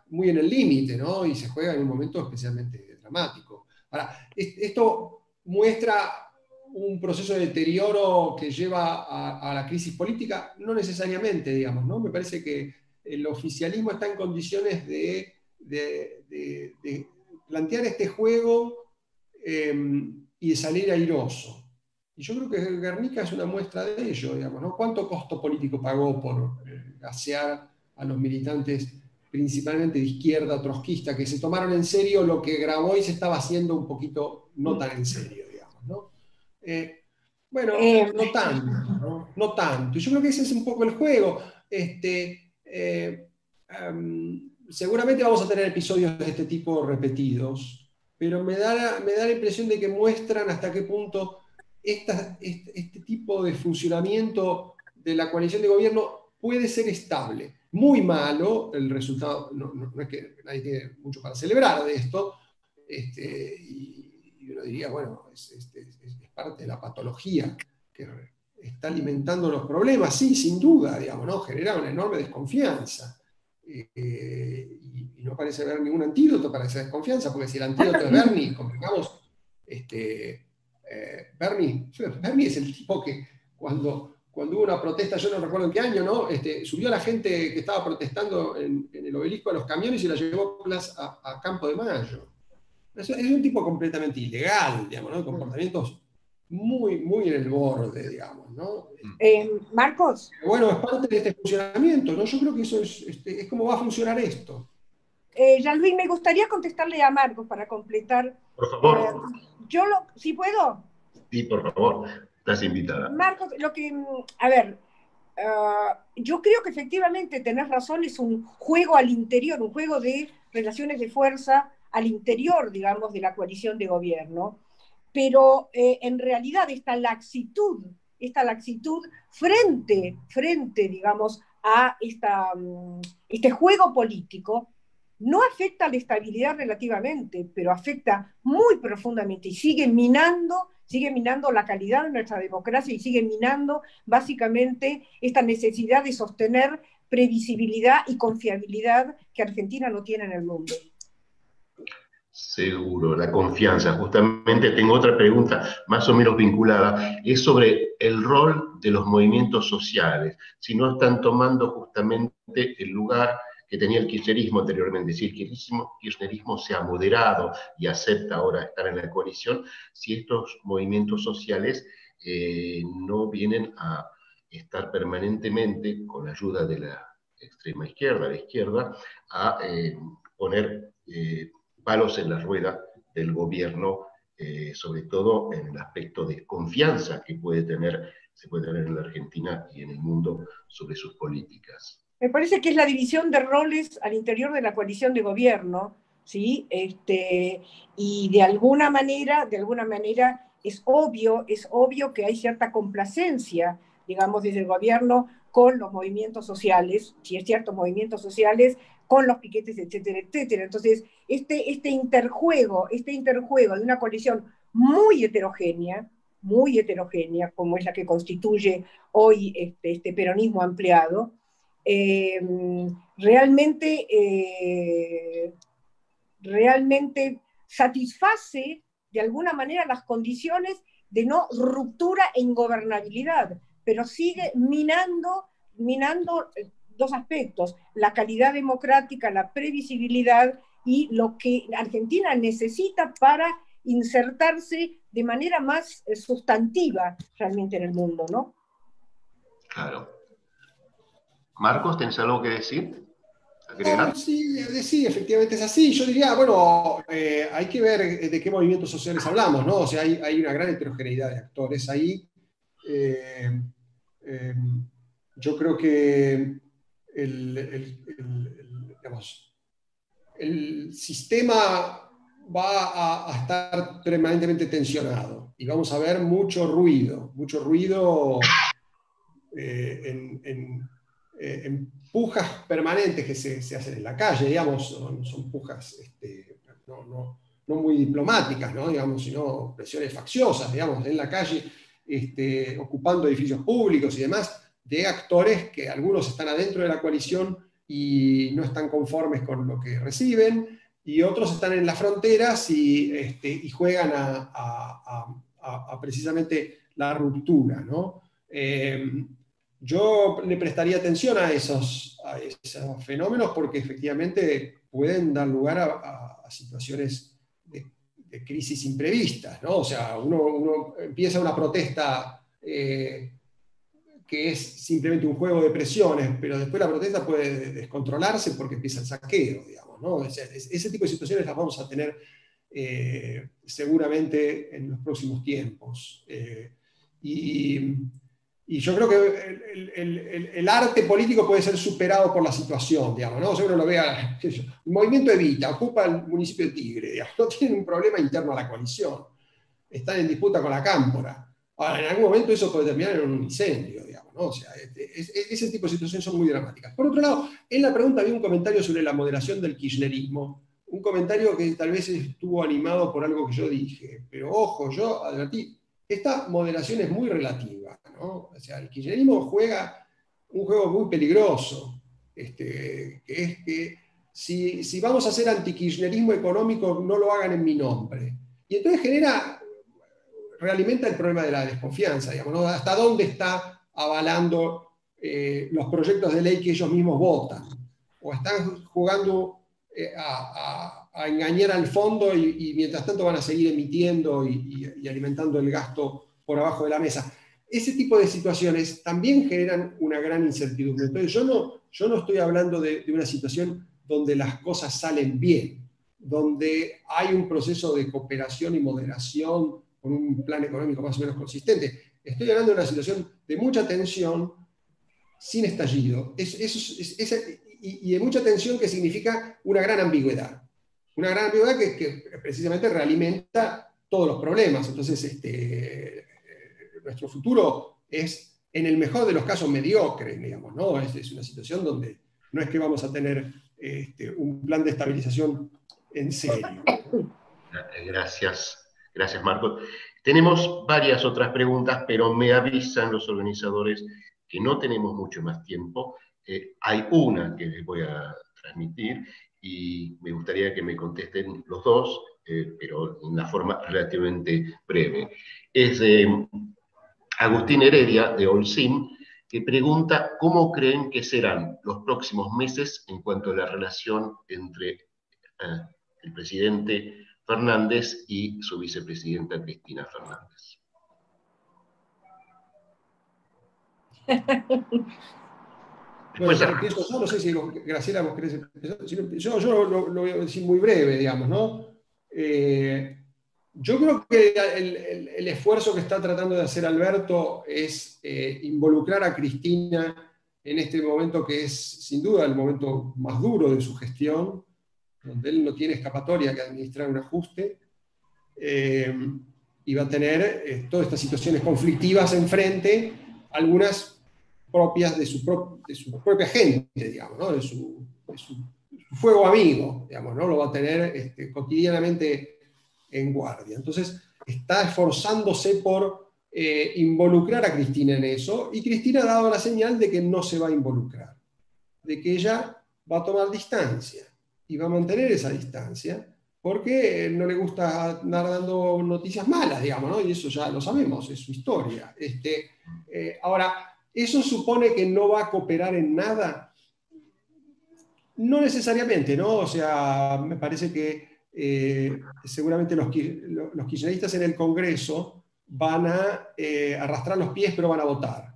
muy en el límite, ¿no? Y se juega en un momento especialmente dramático. Ahora, esto muestra un proceso de deterioro que lleva a la crisis política, no necesariamente, digamos, ¿no? Me parece que el oficialismo está en condiciones de plantear este juego y de salir airoso. Y yo creo que Guernica es una muestra de ello, digamos, ¿no? ¿Cuánto costo político pagó por gasear a los militantes, principalmente de izquierda, trotskista, que se tomaron en serio lo que Grabois estaba haciendo un poquito no tan en serio, digamos, ¿no? Bueno, no tanto, ¿no? No tanto. Yo creo que ese es un poco el juego. Seguramente vamos a tener episodios de este tipo repetidos, pero me da la impresión de que muestran hasta qué punto este tipo de funcionamiento de la coalición de gobierno puede ser estable. Muy malo, el resultado, no es que nadie tiene mucho para celebrar de esto, y uno diría, bueno, es parte de la patología que está alimentando los problemas, sí, sin duda, digamos, ¿no? Genera una enorme desconfianza. Y no parece haber ningún antídoto para esa desconfianza, porque si el antídoto es Bernie, convengamos, Bernie es el tipo que cuando hubo una protesta, yo no recuerdo en qué año, ¿no? Subió a la gente que estaba protestando en el obelisco a los camiones y la llevó a Campo de Mayo. Es un tipo completamente ilegal, digamos, ¿no? Comportamientos muy, muy en el borde, digamos, ¿no? Marcos. Bueno, es parte de este funcionamiento, ¿no? Yo creo que eso es como va a funcionar esto. Jean-Louis, me gustaría contestarle a Marcos para completar. Por favor. ¿Sí puedo? Sí, por favor, estás invitada. Marcos, a ver, yo creo que efectivamente tenés razón, es un juego al interior, un juego de relaciones de fuerza al interior, digamos, de la coalición de gobierno, pero en realidad esta laxitud frente, digamos, a este juego político, no afecta a la estabilidad relativamente, pero afecta muy profundamente y sigue minando la calidad de nuestra democracia y sigue minando básicamente esta necesidad de sostener previsibilidad y confiabilidad que Argentina no tiene en el mundo. Seguro, la confianza. Justamente tengo otra pregunta más o menos vinculada. Es sobre el rol de los movimientos sociales. Si no están tomando justamente el lugar que tenía el kirchnerismo anteriormente, es decir, el kirchnerismo se ha moderado y acepta ahora estar en la coalición, si estos movimientos sociales no vienen a estar permanentemente, con la ayuda de la extrema izquierda, la izquierda, a poner palos en la rueda del gobierno, sobre todo en el aspecto de confianza que se puede tener en la Argentina y en el mundo sobre sus políticas. Me parece que es la división de roles al interior de la coalición de gobierno, ¿sí? Y de alguna manera es obvio que hay cierta complacencia, digamos, desde el gobierno con los movimientos sociales, si es cierto, movimientos sociales, con los piquetes, etcétera, etcétera. Entonces, este interjuego de una coalición muy heterogénea, como es la que constituye hoy este peronismo ampliado, realmente satisface de alguna manera las condiciones de no ruptura e ingobernabilidad, pero sigue minando dos aspectos: la calidad democrática, la previsibilidad y lo que Argentina necesita para insertarse de manera más sustantiva realmente en el mundo, ¿no? Claro. Marcos, ¿tenés algo que decir? Sí, efectivamente es así. Yo diría, bueno, hay que ver de qué movimientos sociales hablamos, ¿no? O sea, hay una gran heterogeneidad de actores ahí. Yo creo que el sistema va a estar permanentemente tensionado y vamos a ver mucho ruido pujas permanentes que se hacen en la calle, digamos, son pujas no muy diplomáticas, ¿no? Digamos, sino presiones facciosas, digamos, en la calle, ocupando edificios públicos y demás, de actores que algunos están adentro de la coalición y no están conformes con lo que reciben, y otros están en las fronteras y juegan a precisamente la ruptura, ¿no? Yo le prestaría atención a esos fenómenos porque efectivamente pueden dar lugar a situaciones de crisis imprevistas, ¿no? O sea, uno empieza una protesta que es simplemente un juego de presiones, pero después la protesta puede descontrolarse porque empieza el saqueo, digamos, ¿no? O sea, ese tipo de situaciones las vamos a tener seguramente en los próximos tiempos. Y yo creo que el arte político puede ser superado por la situación, digamos, ¿no? O sea, uno lo vea, el movimiento Evita ocupa el municipio de Tigre, digamos, no tienen un problema interno a la coalición, están en disputa con la Cámpora. Ahora, en algún momento eso puede terminar en un incendio, digamos, ¿no? O sea, ese tipo de situaciones son muy dramáticas. Por otro lado, en la pregunta había un comentario sobre la moderación del kirchnerismo, un comentario que tal vez estuvo animado por algo que yo dije, pero ojo, yo advertí, esta moderación es muy relativa, ¿no? O sea, el kirchnerismo juega un juego muy peligroso, que es que si vamos a hacer antikirchnerismo económico, no lo hagan en mi nombre. Y entonces realimenta el problema de la desconfianza, digamos, ¿no? ¿Hasta dónde está avalando los proyectos de ley que ellos mismos votan? ¿O están jugando a engañar al fondo y mientras tanto van a seguir emitiendo y alimentando el gasto por abajo de la mesa? Ese tipo de situaciones también generan una gran incertidumbre. Entonces yo no estoy hablando de una situación donde las cosas salen bien, donde hay un proceso de cooperación y moderación con un plan económico más o menos consistente. Estoy hablando de una situación de mucha tensión sin estallido. Y de mucha tensión que significa una gran ambigüedad. Una gran ambigüedad que precisamente realimenta todos los problemas. Entonces, nuestro futuro es, en el mejor de los casos, mediocre, digamos, ¿no? Es una situación donde no es que vamos a tener un plan de estabilización en serio. Gracias, Marcos. Tenemos varias otras preguntas, pero me avisan los organizadores que no tenemos mucho más tiempo. Hay una que les voy a transmitir y me gustaría que me contesten los dos, pero en una forma relativamente breve. Es de Agustín Heredia, de Olsim, que pregunta cómo creen que serán los próximos meses en cuanto a la relación entre el presidente Fernández y su vicepresidenta Cristina Fernández. Bueno, empiezo yo, no sé si Graciela vos querés empezar. Yo lo voy a decir muy breve, digamos, ¿no? Yo creo que el esfuerzo que está tratando de hacer Alberto es involucrar a Cristina en este momento que es, sin duda, el momento más duro de su gestión, donde él no tiene escapatoria que administrar un ajuste, y va a tener todas estas situaciones conflictivas enfrente, algunas propias de su propia gente, digamos, ¿no? de su fuego amigo, digamos, ¿no? Lo va a tener cotidianamente en guardia. Entonces, está esforzándose por involucrar a Cristina en eso, y Cristina ha dado la señal de que no se va a involucrar, de que ella va a tomar distancia, y va a mantener esa distancia, porque no le gusta andar dando noticias malas, digamos, ¿no? Y eso ya lo sabemos, es su historia. Ahora, ¿eso supone que no va a cooperar en nada? No necesariamente, ¿no? O sea, me parece que seguramente los kirchneristas en el Congreso van a arrastrar los pies, pero van a votar,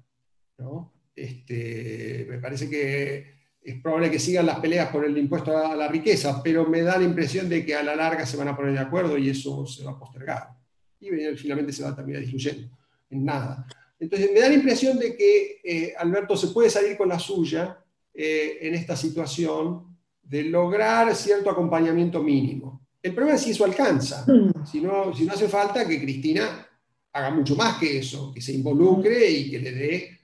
¿no? Me parece que es probable que sigan las peleas por el impuesto a la riqueza, pero me da la impresión de que a la larga se van a poner de acuerdo y eso se va a postergar. Y finalmente se va a terminar diluyendo en nada. Entonces me da la impresión de que Alberto se puede salir con la suya en esta situación de lograr cierto acompañamiento mínimo. El problema es si eso alcanza. Si no hace falta que Cristina haga mucho más que eso, que se involucre y que le dé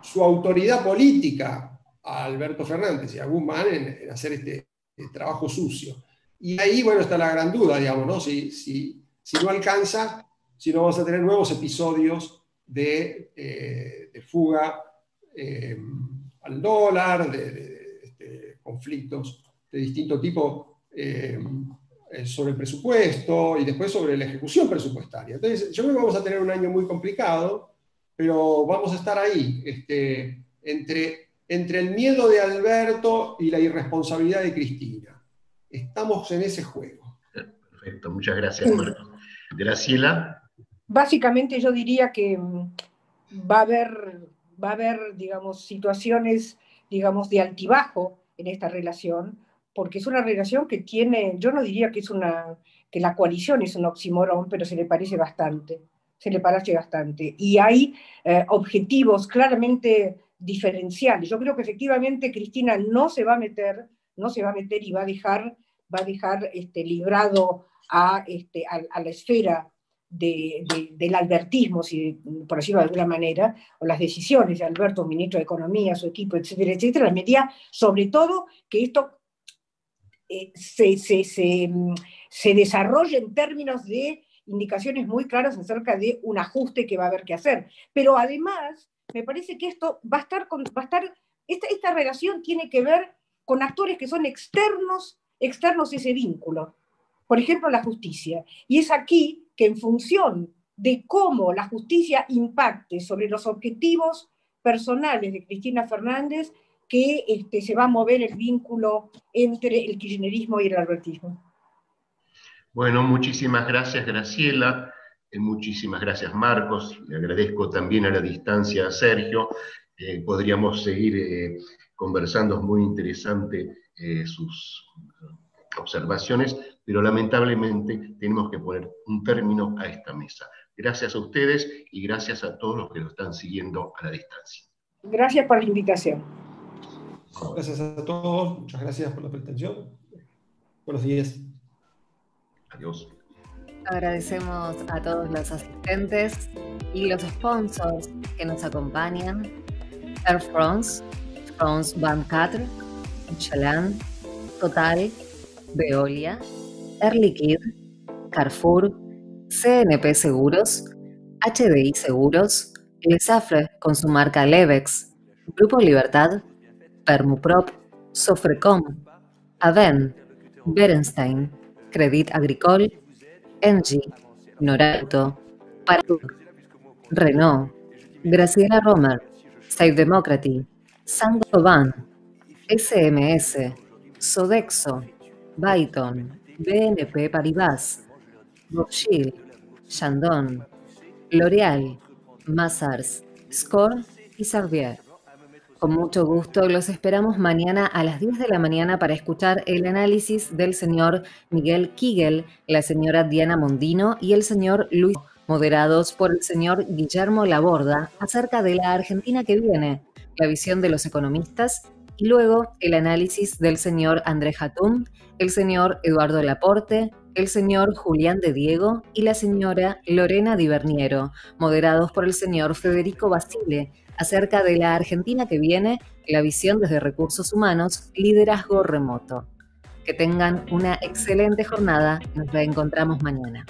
su autoridad política a Alberto Fernández y a Guzmán en hacer este trabajo sucio. Y ahí, bueno, está la gran duda, digamos, ¿no? Si no alcanza, si no vamos a tener nuevos episodios de fuga al dólar, de conflictos de distinto tipo sobre el presupuesto y después sobre la ejecución presupuestaria. Entonces, yo creo que vamos a tener un año muy complicado, pero vamos a estar ahí, entre el miedo de Alberto y la irresponsabilidad de Cristina. Estamos en ese juego. Perfecto, muchas gracias, Marcos. Graciela. Básicamente yo diría que va a haber, digamos, situaciones, digamos, de altibajo en esta relación, porque es una relación que tiene, yo no diría que que la coalición es un oxímoron, pero se le parece bastante. Y hay objetivos claramente diferenciales. Yo creo que efectivamente Cristina no se va a meter y va a dejar librado a la esfera del albertismo, por decirlo de alguna manera, o las decisiones de Alberto, ministro de Economía, su equipo, etcétera, etcétera, la medida, sobre todo, que esto se desarrolle en términos de indicaciones muy claras acerca de un ajuste que va a haber que hacer. Pero además, me parece que esto esta relación tiene que ver con actores que son externos a ese vínculo. Por ejemplo, la justicia. Y es aquí que en función de cómo la justicia impacte sobre los objetivos personales de Cristina Fernández, que se va a mover el vínculo entre el kirchnerismo y el albertismo. Bueno, muchísimas gracias, Graciela. Muchísimas gracias, Marcos. Le agradezco también a la distancia a Sergio. Podríamos seguir conversando, es muy interesante sus observaciones, pero lamentablemente tenemos que poner un término a esta mesa. Gracias a ustedes y gracias a todos los que lo están siguiendo a la distancia. Gracias por la invitación. Gracias a todos, muchas gracias por la atención. Buenos días. Adiós. Agradecemos a todos los asistentes y los sponsors que nos acompañan: Air France, France 24, Michelin, Total, Veolia, Air Liquide, Carrefour, CNP Seguros, HDI Seguros, Lesafre con su marca Levex, Grupo Libertad, Permuprop, Sofrecom, Aven, Berenstein, Credit Agricole, Engie, Norauto, Partout, Renault, Graciela Romer, Save Democracy, Saint-Gobain, SMS, Sodexo, Byton, BNP Paribas, Rothschild, Chandon, L'Oréal, Mazars, Score y Servier. Con mucho gusto los esperamos mañana a las 10 de la mañana para escuchar el análisis del señor Miguel Kigel, la señora Diana Mondino y el señor Luis, moderados por el señor Guillermo Laborda, acerca de la Argentina que viene, la visión de los economistas, y luego el análisis del señor André Hatum, el señor Eduardo Laporte, el señor Julián de Diego y la señora Lorena Di Berniero, moderados por el señor Federico Basile, acerca de la Argentina que viene, la visión desde recursos humanos, liderazgo remoto. Que tengan una excelente jornada. Nos reencontramos mañana.